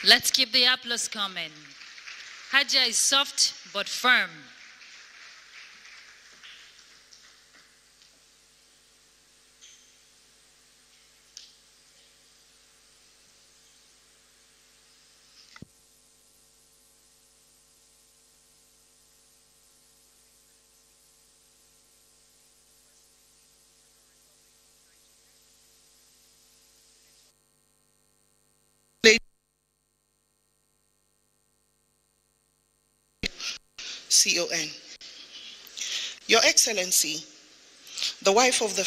Let's keep the applause coming. Hajia is soft but firm. CON. Your Excellency, the wife of the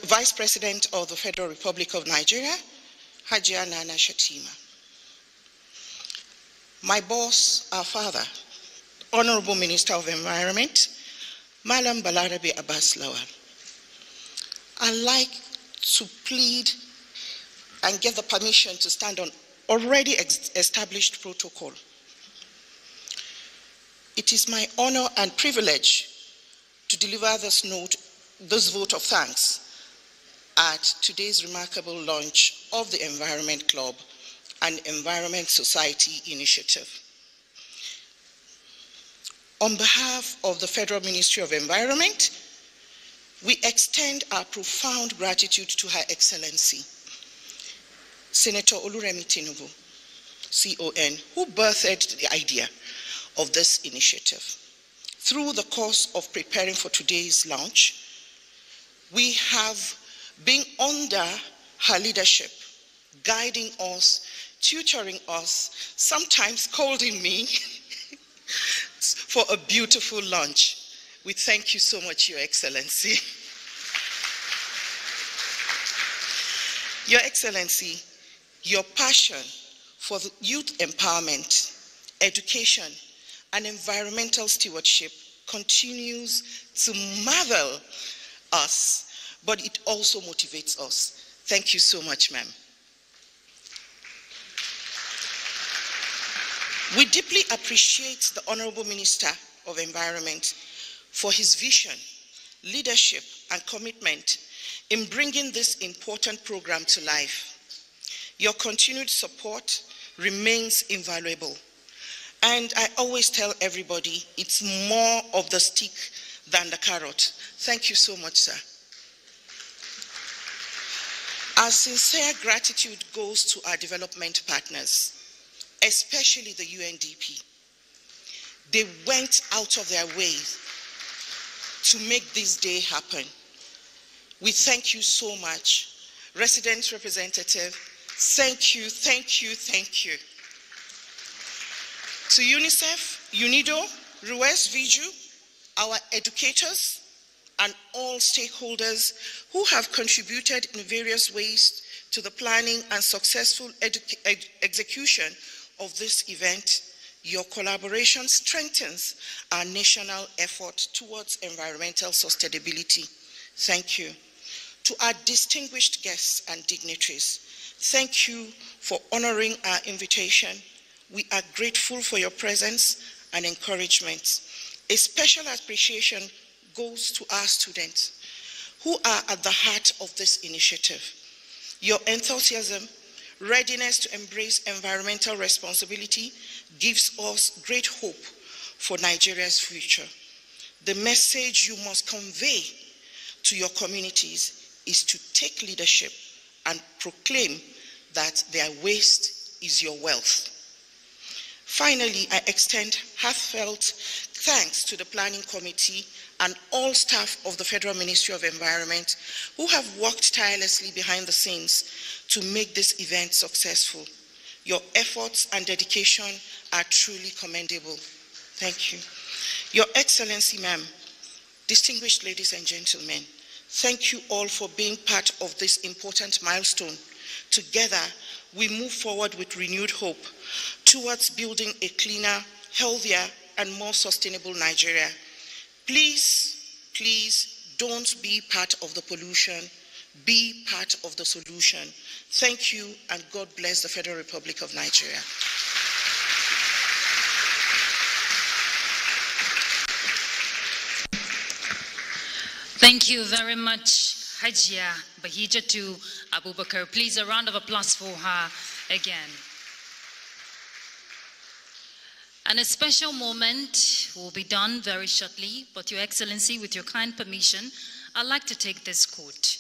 Vice President of the Federal Republic of Nigeria, Hajia Nana Shatima. My boss, our father, Honorable Minister of Environment, Malam Balarabe Abbas Lawal. I'd like to plead and get the permission to stand on already established protocol. It is my honor and privilege to deliver this vote of thanks at today's remarkable launch of the Environment Club and Environment Society initiative. On behalf of the Federal Ministry of Environment, we extend our profound gratitude to Her Excellency, Senator Oluremi Tinubu, CON, who birthed the idea of this initiative. Through the course of preparing for today's launch, we have been under her leadership, guiding us, tutoring us, sometimes scolding me for a beautiful launch. We thank you so much, Your Excellency. Your Excellency, your passion for the youth empowerment, education, and environmental stewardship continues to marvel us, but it also motivates us. Thank you so much, ma'am. We deeply appreciate the Honorable Minister of Environment for his vision, leadership, and commitment in bringing this important program to life. Your continued support remains invaluable. And I always tell everybody, it's more of the stick than the carrot. Thank you so much, sir. Our sincere gratitude goes to our development partners, especially the UNDP. They went out of their way to make this day happen. We thank you so much. Resident representative, thank you, thank you, thank you. To UNICEF, UNIDO, RUES, VIJU, our educators, and all stakeholders who have contributed in various ways to the planning and successful execution of this event, your collaboration strengthens our national effort towards environmental sustainability. Thank you. To our distinguished guests and dignitaries, thank you for honoring our invitation. We are grateful for your presence and encouragement. A special appreciation goes to our students who are at the heart of this initiative. Your enthusiasm, readiness to embrace environmental responsibility gives us great hope for Nigeria's future. The message you must convey to your communities is to take leadership and proclaim that their waste is your wealth. Finally, I extend heartfelt thanks to the Planning Committee and all staff of the Federal Ministry of Environment who have worked tirelessly behind the scenes to make this event successful. Your efforts and dedication are truly commendable. Thank you. Your Excellency, ma'am, distinguished ladies and gentlemen, thank you all for being part of this important milestone. Together, we move forward with renewed hope towards building a cleaner, healthier, and more sustainable Nigeria. Please, please don't be part of the pollution. Be part of the solution. Thank you, and God bless the Federal Republic of Nigeria. Thank you very much, Hajia Bahijatu Abubakar. Please, a round of applause for her again. And a special moment will be done very shortly, but Your Excellency, with your kind permission, I'd like to take this quote.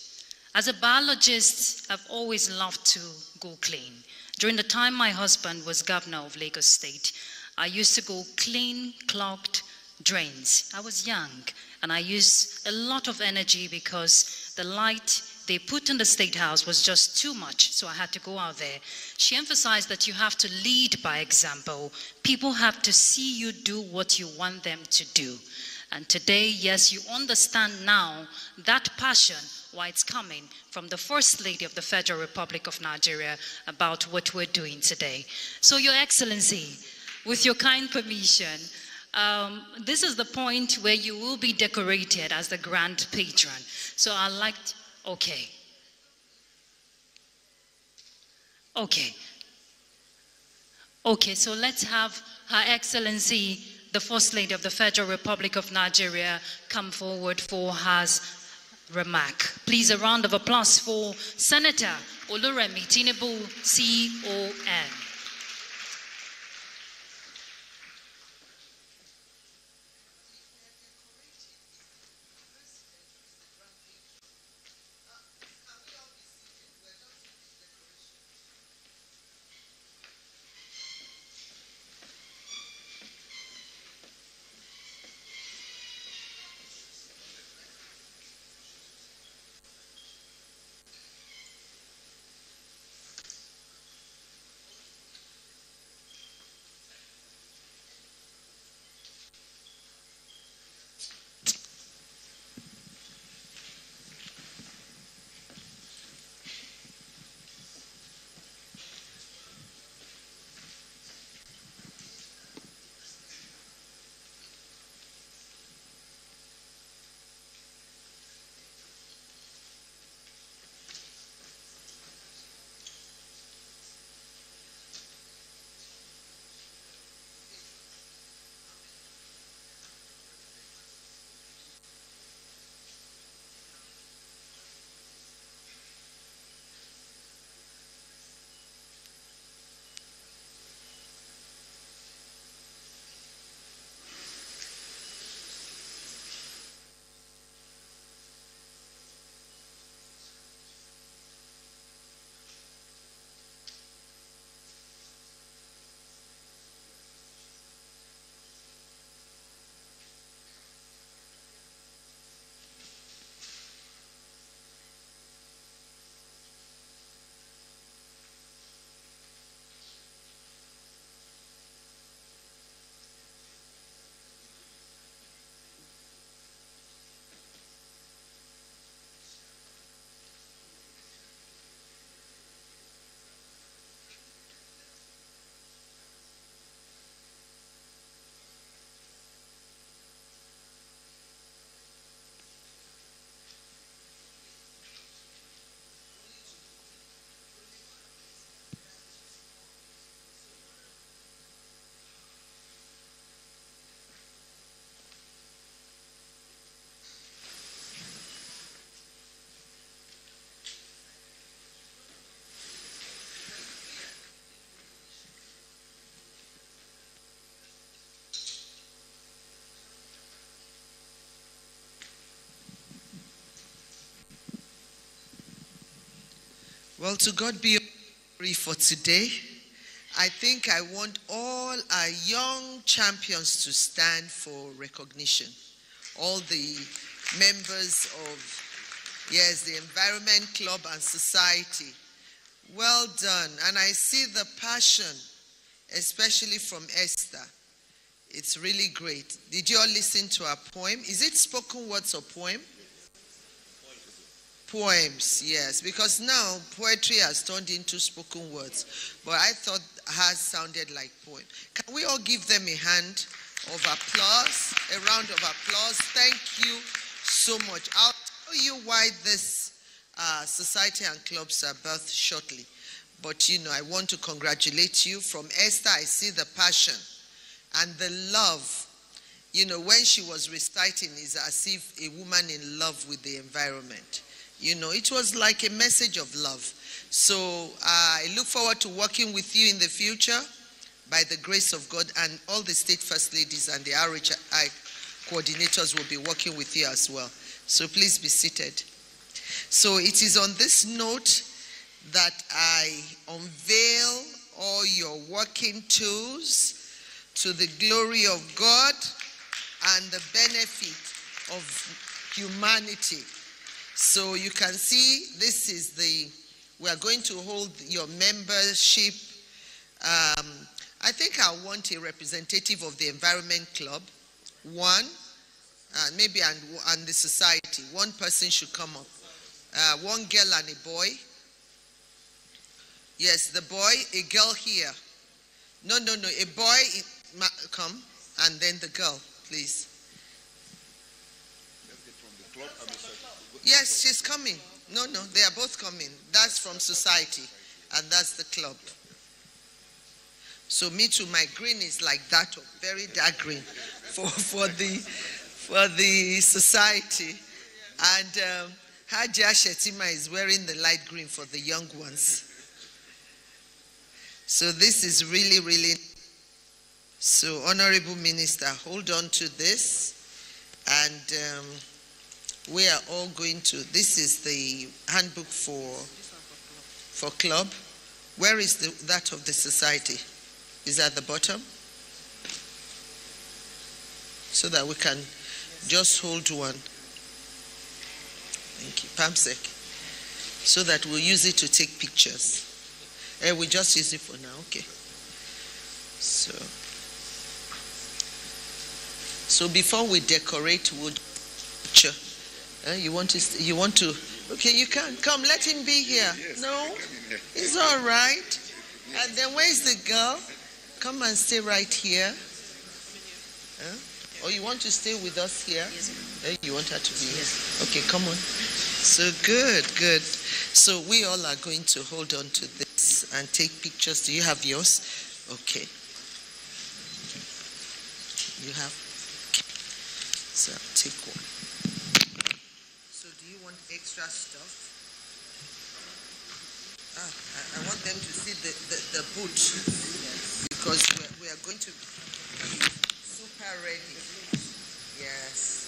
As a biologist, I've always loved to go clean. During the time my husband was governor of Lagos State, I used to go clean clogged drains. I was young, and I used a lot of energy because the light they put in the State House was just too much, so I had to go out there. She emphasized that you have to lead by example. People have to see you do what you want them to do. And today, yes, you understand now that passion, why it's coming from the First Lady of the Federal Republic of Nigeria about what we're doing today. So, Your Excellency, with your kind permission, this is the point where you will be decorated as the Grand Patron. So I'd like to, okay. Okay, so let's have Her Excellency, the First Lady of the Federal Republic of Nigeria, come forward for her remark. Please, a round of applause for Senator Oluremi Tinubu, CON. Well, to God be glory for today. I think I want all our young champions to stand for recognition. All the members of, yes, the Environment Club and Society. Well done. And I see the passion, especially from Esther. It's really great. Did you all listen to our poem? Is it spoken words or poem? Poems, yes, because now poetry has turned into spoken words, but I thought hers sounded like poem. Can we all give them a hand of applause, a round of applause? Thank you so much. I'll tell you why this society and clubs are birthed shortly, but you know, I want to congratulate you. From Esther, I see the passion and the love. You know, when she was reciting, it's as if a woman in love with the environment. You know, it was like a message of love. So I look forward to working with you in the future by the grace of God, and all the state first ladies and the RHI coordinators will be working with you as well. So please be seated. So it is on this note that I unveil all your working tools to the glory of God and the benefit of humanity. So you can see this is we are going to hold your membership. I think I want a representative of the Environment Club, one, maybe and the society. One person should come up. One girl and a boy. Yes, the boy, a girl here. No, a boy, come, and then the girl, please. Yes, she's coming. No, they are both coming. That's from society, and that's the club. So me too, my green is like that, very dark green for the society. And Hajia Shetima is wearing the light green for the young ones. So this is really, really, so Honorable Minister, hold on to this. And we are all going to, this is the handbook for club. Where is that of the society? Is at the bottom? So that we can just hold one. Thank you, Pamsek. So that we'll use it to take pictures. We just use it for now, okay. So before we decorate, we'll picture. You want to, okay, you can come, let him be here. Yes, no, it's all right. And then where's the girl? Come and stay right here. Or you want to stay with us here? You want her to be here? Okay, come on. So good. So we all are going to hold on to this and take pictures. Do you have yours? Okay. You have? Okay. So take one. So do you want extra stuff? I want them to see the boot, because we are going to be super ready. Yes.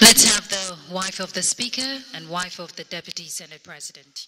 Let's have the wife of the Speaker and wife of the Deputy Senate President.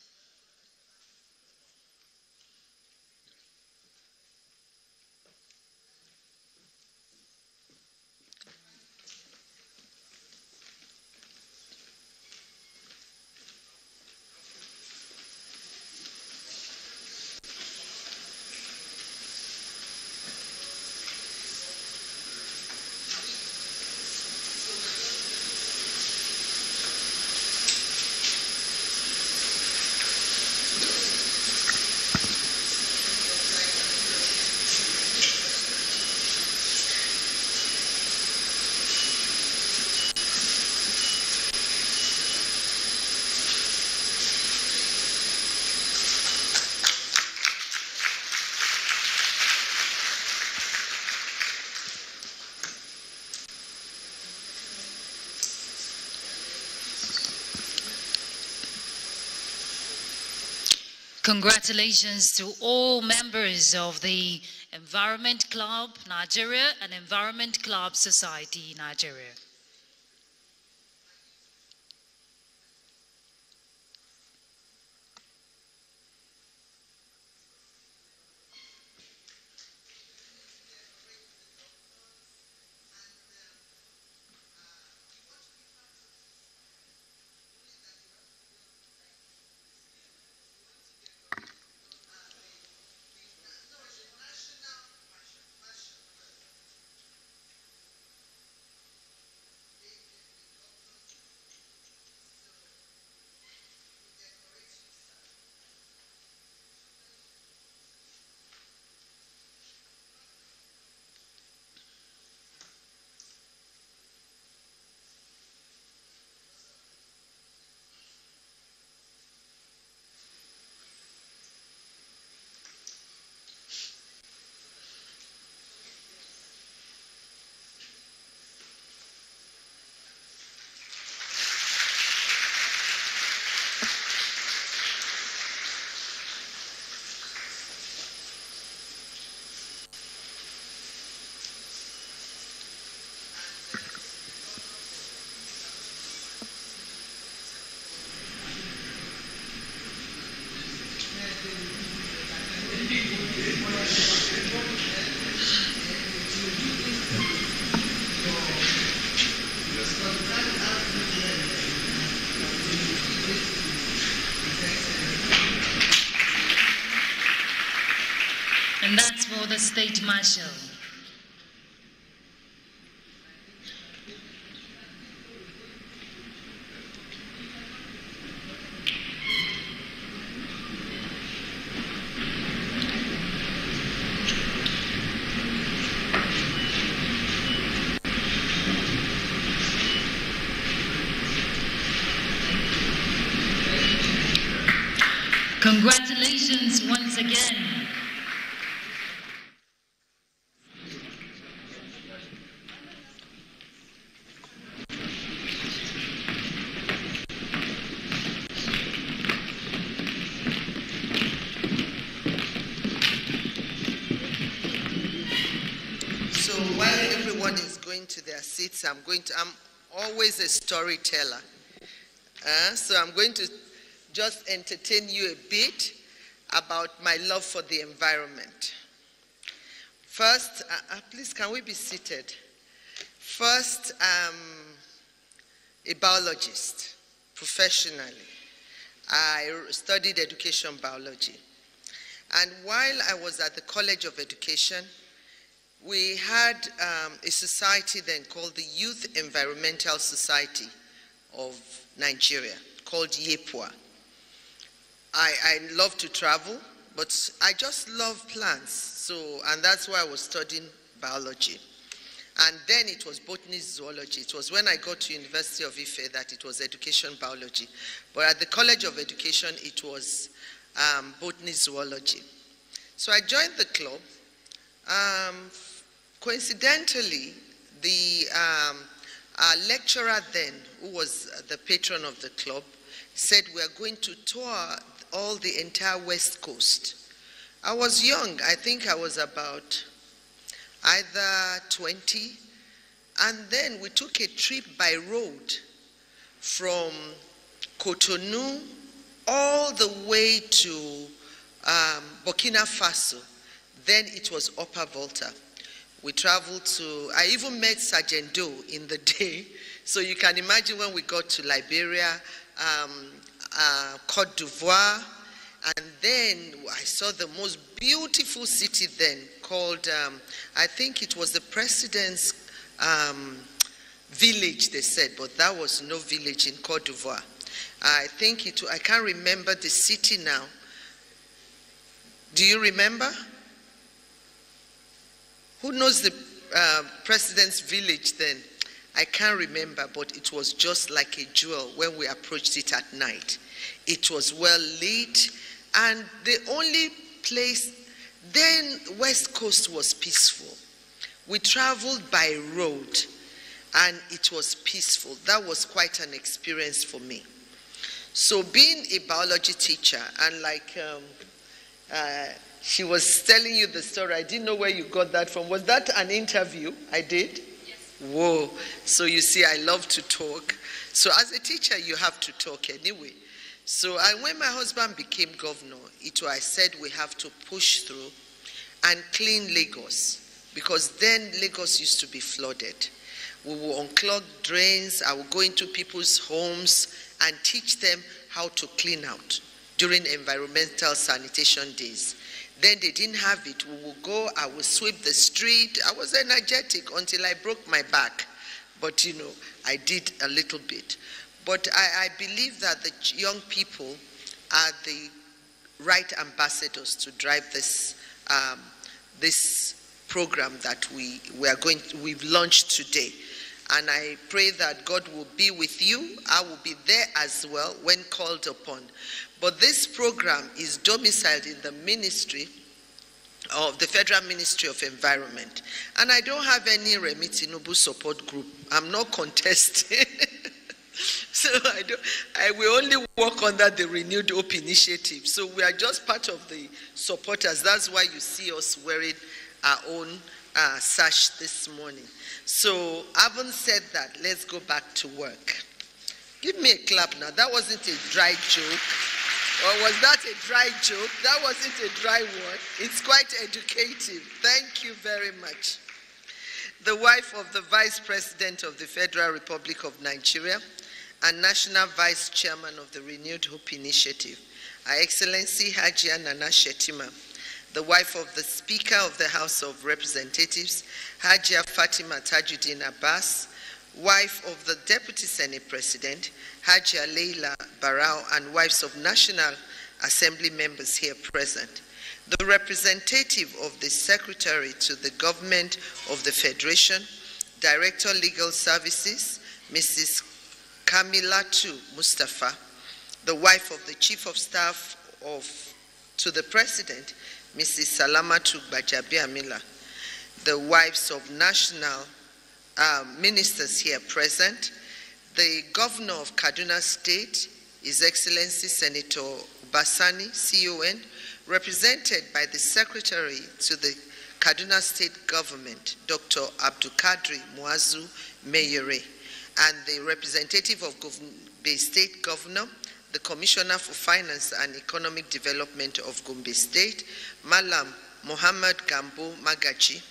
Congratulations to all members of the Environment Club Nigeria and Environment Club Society Nigeria. And that's for the State Marshal. Congratulations once again. So while everyone is going to their seats, I'm always a storyteller. So I'm going to just entertain you a bit about my love for the environment. First, please, can we be seated? First, a biologist, professionally. I studied education biology. And while I was at the College of Education, we had a society then called the Youth Environmental Society of Nigeria, called YEPWA. I love to travel, but I just love plants. And that's why I was studying biology. And then it was botany zoology. It was when I got to University of Ife that it was education biology. But at the College of Education, it was botany zoology. So I joined the club. Coincidentally, the lecturer then, who was the patron of the club, said we are going to tour all the entire West Coast. I was young. I think I was about either 20. And then we took a trip by road from Cotonou all the way to Burkina Faso. Then it was Upper Volta. We traveled to, I even met Sergeant Doe in the day. So you can imagine when we got to Liberia, Cote d'Ivoire, and then I saw the most beautiful city then called, I think it was the president's village, they said, but that was no village in Cote d'Ivoire. I think I can't remember the city now. Do you remember? Who knows the president's village then? I can't remember, but it was just like a jewel when we approached it at night. It was well lit, and the only place, then West Coast was peaceful. We traveled by road, and it was peaceful. That was quite an experience for me. So being a biology teacher, and like she was telling you the story, I didn't know where you got that from. Was that an interview I did? Yes. Whoa. So you see, I love to talk. So as a teacher, you have to talk anyway. So when my husband became governor, I said we have to push through and clean Lagos, because then Lagos used to be flooded. We will unclog drains, I will go into people's homes and teach them how to clean out during environmental sanitation days. Then they didn't have it. We will go, I will sweep the street. I was energetic until I broke my back. But I did a little bit. But I believe that the young people are the right ambassadors to drive this program that we've launched today. And I pray that God will be with you. I will be there as well when called upon. But this program is domiciled in the ministry of the Federal Ministry of Environment. And I don't have any Remi Tinubu support group. I'm not contesting. So I will only work under the Renewed Hope Initiative. So we are just part of the supporters. That's why you see us wearing our own sash this morning. So having said that, let's go back to work. Give me a clap now. That wasn't a dry joke. Or was that a dry joke? That wasn't a dry one. It's quite educative. Thank you very much. The wife of the Vice President of the Federal Republic of Nigeria and National Vice Chairman of the Renewed Hope Initiative, Her Excellency Hajia Nana Shetima, the wife of the Speaker of the House of Representatives, Hajia Fatima Tajuddin Abbas, wife of the Deputy Senate President, Hajia Leila Barao, and wives of National Assembly members here present. The representative of the Secretary to the Government of the Federation, Director Legal Services, Mrs. Kamilatu Mustafa, the wife of the Chief of Staff to the President, Mrs. Salamatu Gbajabi Amila, the wives of national ministers here present, the Governor of Kaduna State, His Excellency Senator Basani, CON, represented by the Secretary to the Kaduna State Government, Dr. Abdulkadri Muazu Meyere, and the representative of Gombe State Governor, the Commissioner for Finance and Economic Development of Gombe State, Malam Muhammad Gambo Magaji,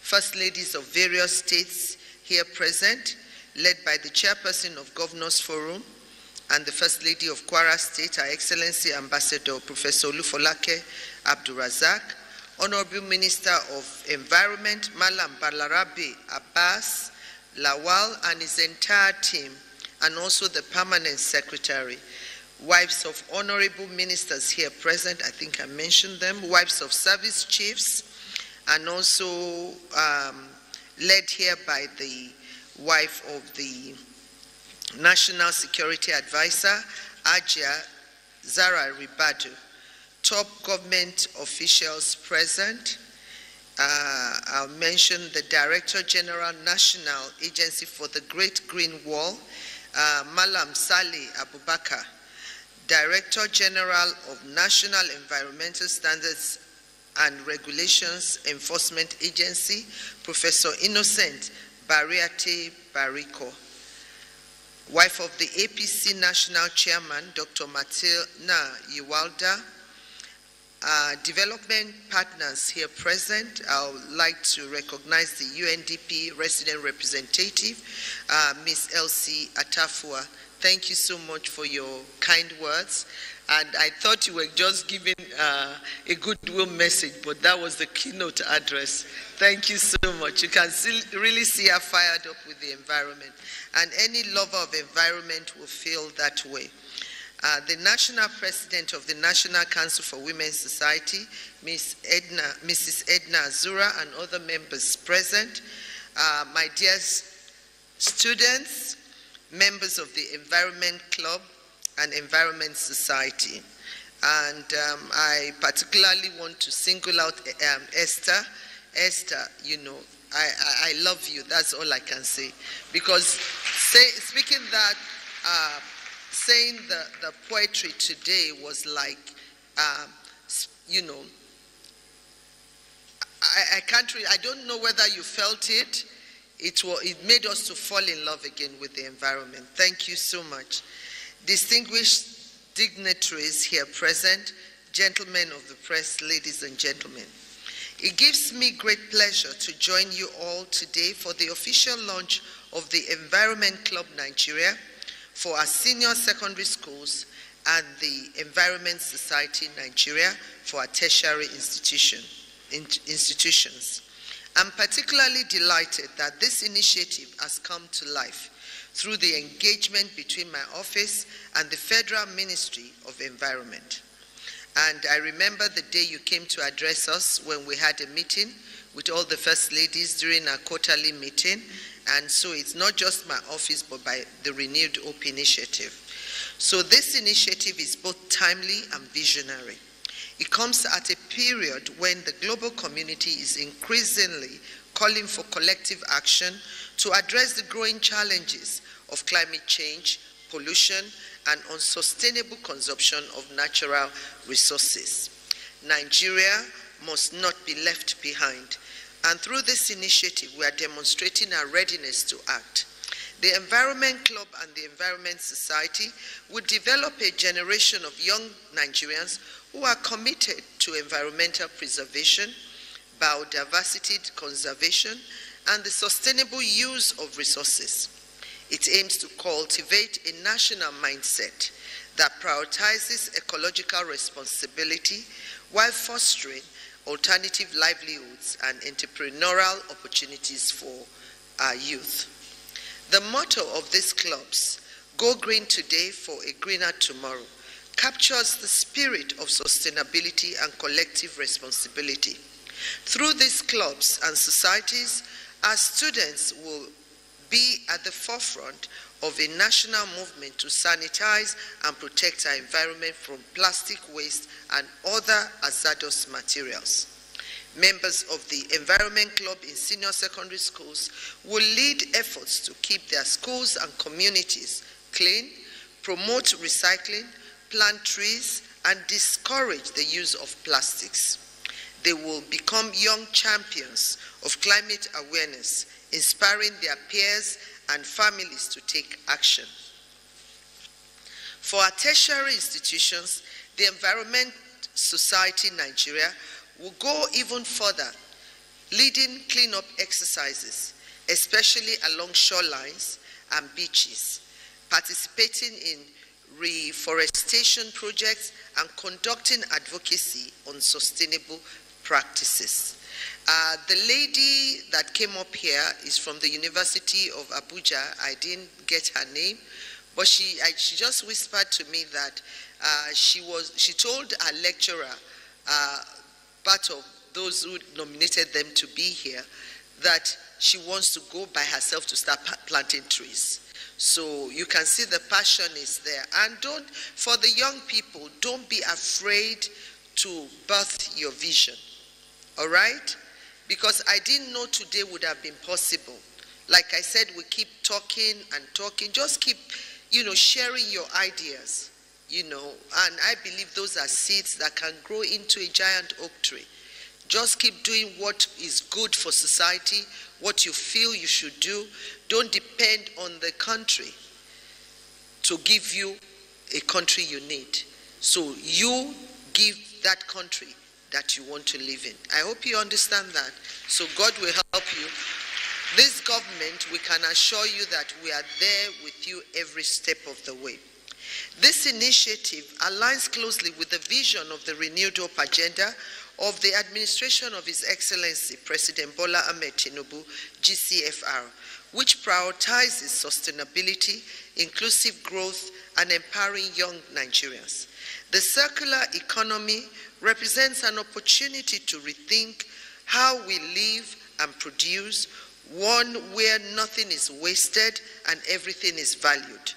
First Ladies of various states here present, led by the Chairperson of Governors Forum and the First Lady of Kwara State, Her Excellency Ambassador Professor Olufolake Abdulrazak, Honorable Minister of Environment, Malam Balarabe Abbas Lawal and his entire team, and also the Permanent Secretary, wives of honorable ministers here present, I think I mentioned them, wives of service chiefs, and also led here by the wife of the National Security Advisor, Ajia Zara Ribadu, top government officials present. I'll mention the Director General, National Agency for the Great Green Wall, Malam Saleh Abubakar, Director General of National Environmental Standards and Regulations Enforcement Agency, Professor Innocent Bariate Bariko, wife of the APC National Chairman, Dr. Matilda Iwalda, development partners here present. I would like to recognize the UNDP resident representative, Ms. Elsie Atafua. Thank you so much for your kind words. And I thought you were just giving a goodwill message, but that was the keynote address. Thank you so much. You can really see her fired up with the environment. And any lover of environment will feel that way. The National President of the National Council for Women's Society, Mrs. Edna Azura, and other members present, my dear students, members of the Environment Club and Environment Society. And I particularly want to single out Esther. Esther, you know, I love you. That's all I can say. Because speaking that saying the poetry today was like, you know, I can't really, I don't know whether you felt it. It made us to fall in love again with the environment. Thank you so much. Distinguished dignitaries here present, gentlemen of the press, ladies and gentlemen. It gives me great pleasure to join you all today for the official launch of the Environment Club Nigeria for our senior secondary schools and the Environment Society Nigeria for our tertiary institutions. I'm particularly delighted that this initiative has come to life through the engagement between my office and the Federal Ministry of Environment. And I remember the day you came to address us when we had a meeting with all the First Ladies during our quarterly meeting. And so it's not just my office, but by the Renewed Hope Initiative. So this initiative is both timely and visionary. It comes at a period when the global community is increasingly calling for collective action to address the growing challenges of climate change, pollution, and unsustainable consumption of natural resources. Nigeria must not be left behind. And through this initiative, we are demonstrating our readiness to act. The Environment Club and the Environment Society will develop a generation of young Nigerians who are committed to environmental preservation, biodiversity conservation, and the sustainable use of resources. It aims to cultivate a national mindset that prioritizes ecological responsibility while fostering alternative livelihoods and entrepreneurial opportunities for our youth. The motto of these clubs, Go Green Today for a Greener Tomorrow, captures the spirit of sustainability and collective responsibility. Through these clubs and societies, our students will be at the forefront of a national movement to sanitize and protect our environment from plastic waste and other hazardous materials. Members of the Environment Club in senior secondary schools will lead efforts to keep their schools and communities clean, promote recycling, plant trees, and discourage the use of plastics. They will become young champions of climate awareness, inspiring their peers and families to take action. For our tertiary institutions, the Environment Society Nigeria will go even further, leading cleanup exercises, especially along shorelines and beaches, participating in reforestation projects and conducting advocacy on sustainable practices. The lady that came up here is from the University of Abuja. I didn't get her name, but she just whispered to me that she told her lecturer, part of those who nominated them to be here, that she wants to go by herself to start planting trees. So you can see the passion is there. And for the young people, don't be afraid to birth your vision, all right? Because I didn't know today would have been possible. Like I said, we keep talking and talking. Just keep, sharing your ideas, and I believe those are seeds that can grow into a giant oak tree. Just keep doing what is good for society, what you feel you should do. Don't depend on the country to give you a country you need. So you give that country that you want to live in. I hope you understand that. So God will help you. This government, we can assure you that we are there with you every step of the way. This initiative aligns closely with the vision of the Renewed Hope Agenda of the administration of His Excellency President Bola Ahmed Tinubu, GCFR, which prioritizes sustainability, inclusive growth, and empowering young Nigerians. The circular economy represents an opportunity to rethink how we live and produce, one where nothing is wasted and everything is valued.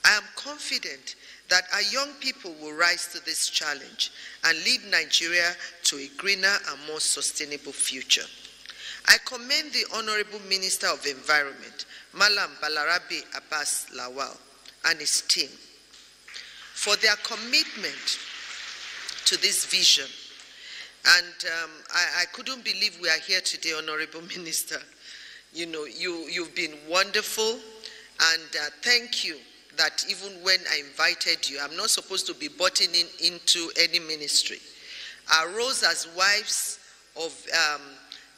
I am confident that our young people will rise to this challenge and lead Nigeria to a greener and more sustainable future. I commend the Honorable Minister of Environment, Malam Balarabe Abbas Lawal, and his team for their commitment to this vision. And I couldn't believe we are here today, Honorable Minister. You know, you've been wonderful, and thank you that even when I invited you, I'm not supposed to be buttoning into any ministry. Our roles as wives of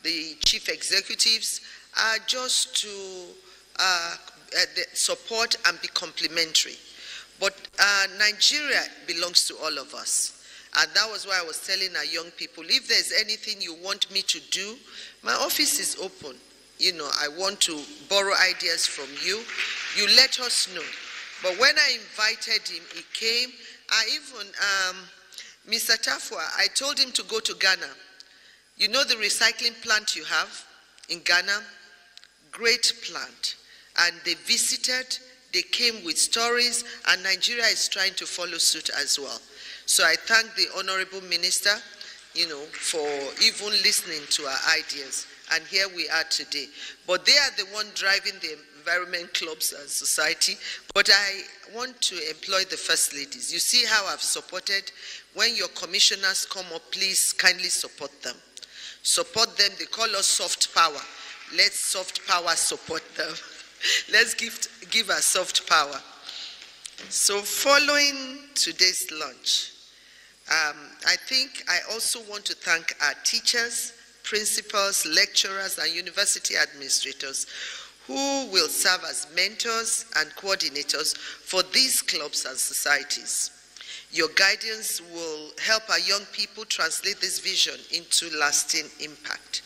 the chief executives are just to support and be complementary. But Nigeria belongs to all of us. And that was why I was telling our young people, if there's anything you want me to do, my office is open. You know, I want to borrow ideas from you. You let us know. But when I invited him, he came. I even, Mr. Tafwa, I told him to go to Ghana. You know the recycling plant you have in Ghana? Great plant. And they visited, they came with stories, and Nigeria is trying to follow suit as well. So I thank the Honorable Minister, you know, for even listening to our ideas. And here we are today. But they are the one driving the environment clubs and society. But I want to employ the First Ladies. You see how I've supported. When your commissioners come up, please kindly support them. Support them. They call us soft power. Let's soft power support them. Let's give us soft power. So following today's launch, I think I also want to thank our teachers, principals, lecturers, and university administrators who will serve as mentors and coordinators for these clubs and societies. Your guidance will help our young people translate this vision into lasting impact.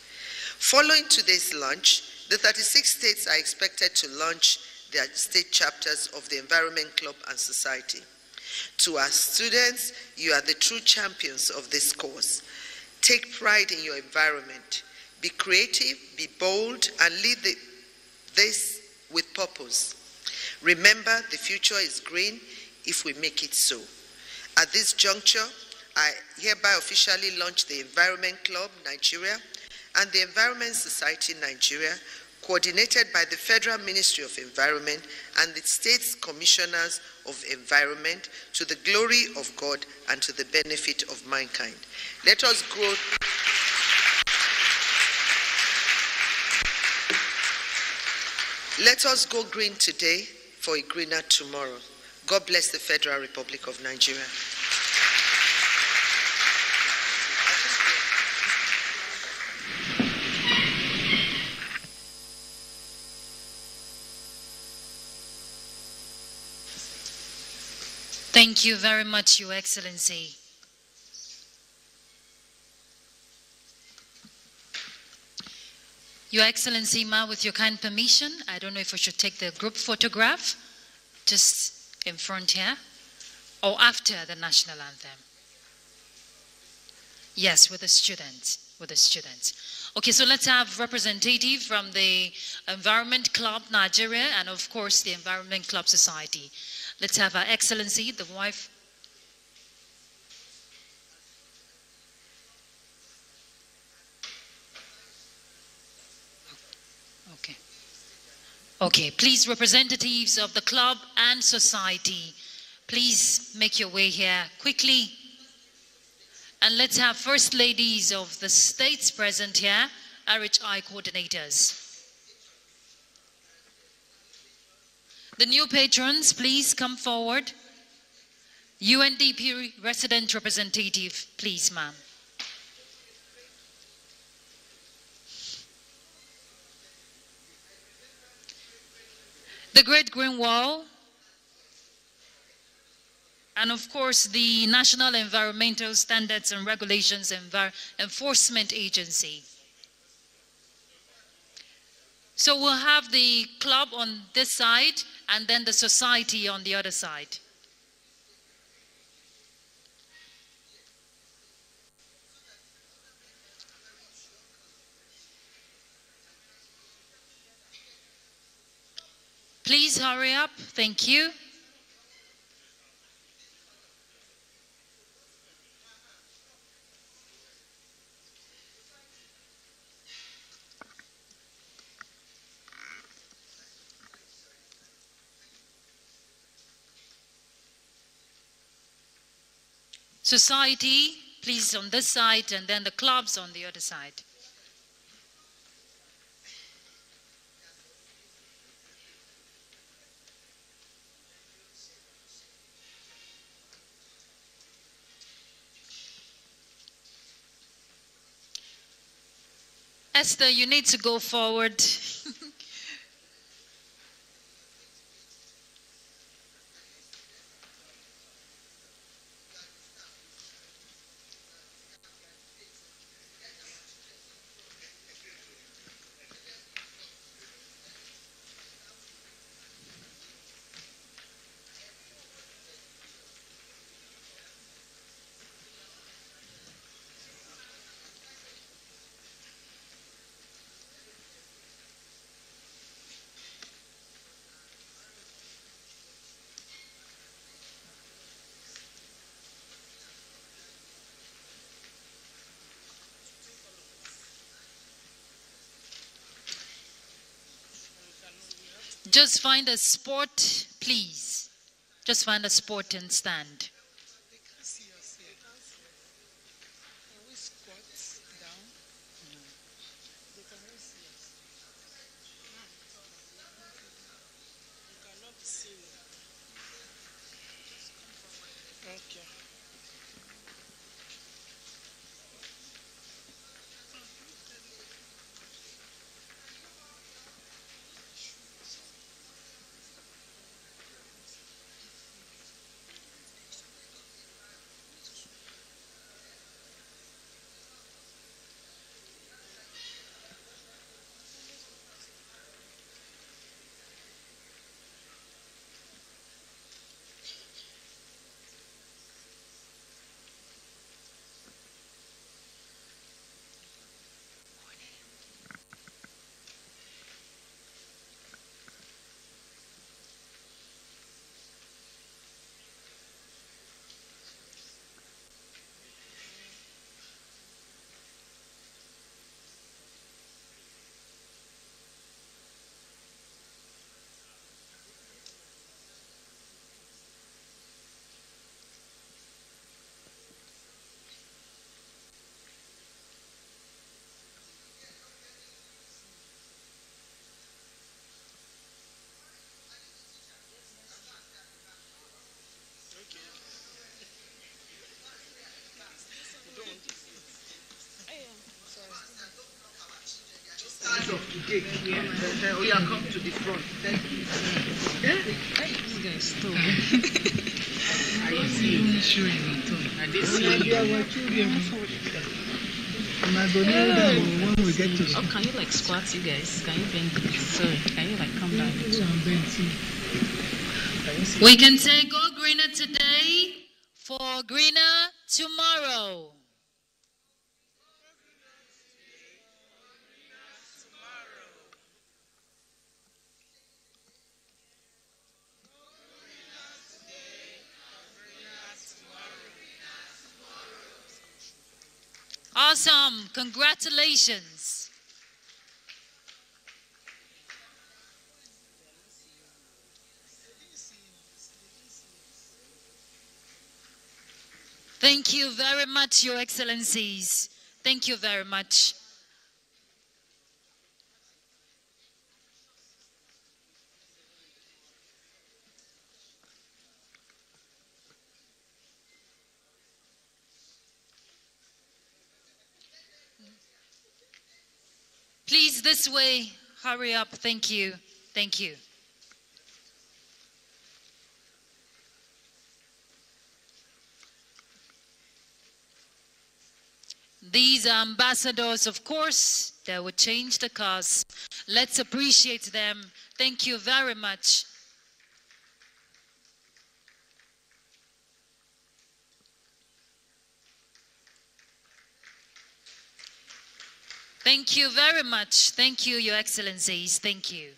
Following today's launch, the 36 states are expected to launch their state chapters of the Environment Club and Society. To our students, you are the true champions of this cause. Take pride in your environment. Be creative, be bold, and lead this with purpose. Remember, the future is green if we make it so. At this juncture, I hereby officially launch the Environment Club Nigeria and the Environment Society Nigeria, coordinated by the Federal Ministry of Environment and the States Commissioners of Environment, to the glory of God and to the benefit of mankind. Let us grow. Let us go green today for a greener tomorrow. God bless the Federal Republic of Nigeria. Thank you very much, Your Excellency. Your Excellency, Ma, with your kind permission, I don't know if we should take the group photograph just in front here or after the national anthem. Yes, with the students, Okay, so let's have representative from the Environment Club Nigeria and of course the Environment Club Society. Let's have Her Excellency, the wife. Okay. Okay, please, representatives of the club and society, please make your way here quickly. And let's have First Ladies of the states present here, RHI coordinators. The new patrons, please come forward. UNDP resident representative, please, ma'am. The Great Green Wall, and of course the National Environmental Standards and Regulations Enforcement Agency. So we'll have the club on this side and then the society on the other side. Please hurry up. Thank you. Society, please on this side, and then the clubs on the other side. Esther, you need to go forward. Just find a spot, please. Just find a spot and stand. Of today, oh yeah, come to the front. Thank you. This guy stole. I see you showing it all. I did see when we get to. Oh, can you like squat, you guys? Can you bend? Sorry, can you like come down? We can say go greener today for greener tomorrow. Awesome. Congratulations. Thank you very much, Your Excellencies. Thank you very much. Please, this way. Hurry up. Thank you. Thank you. These are ambassadors, of course, that would change the cause. Let's appreciate them. Thank you very much. Thank you very much. Thank you, Your Excellencies. Thank you.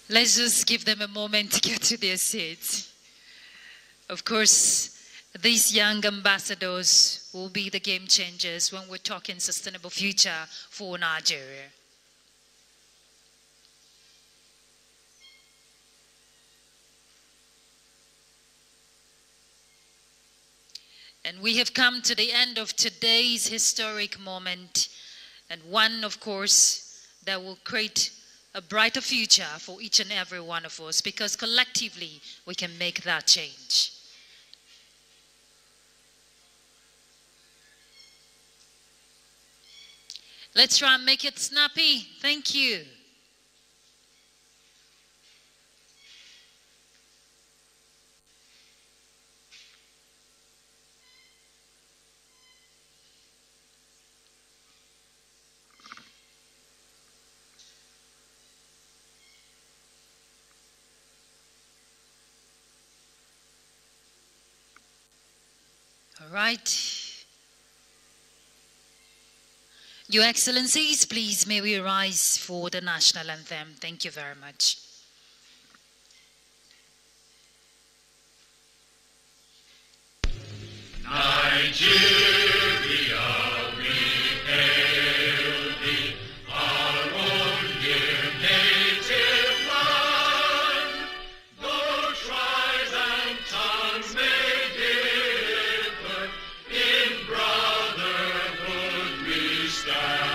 Let's just give them a moment to get to their seats. Of course, these young ambassadors will be the game changers when we're talking sustainable future for Nigeria. And we have come to the end of today's historic moment, and one, of course, that will create a brighter future for each and every one of us, because collectively we can make that change. Let's try and make it snappy. Thank you. All right. Your Excellencies, please may we rise for the national anthem. Thank you very much. Nigeria, we hail thee, our own dear native land. Though tribes and tongues may differ, in brotherhood we stand.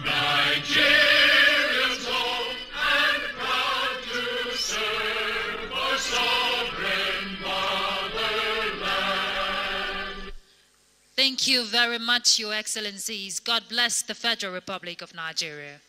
Nigerians old and proud to serve our sovereign motherland. Thank you very much, Your Excellencies. God bless the Federal Republic of Nigeria.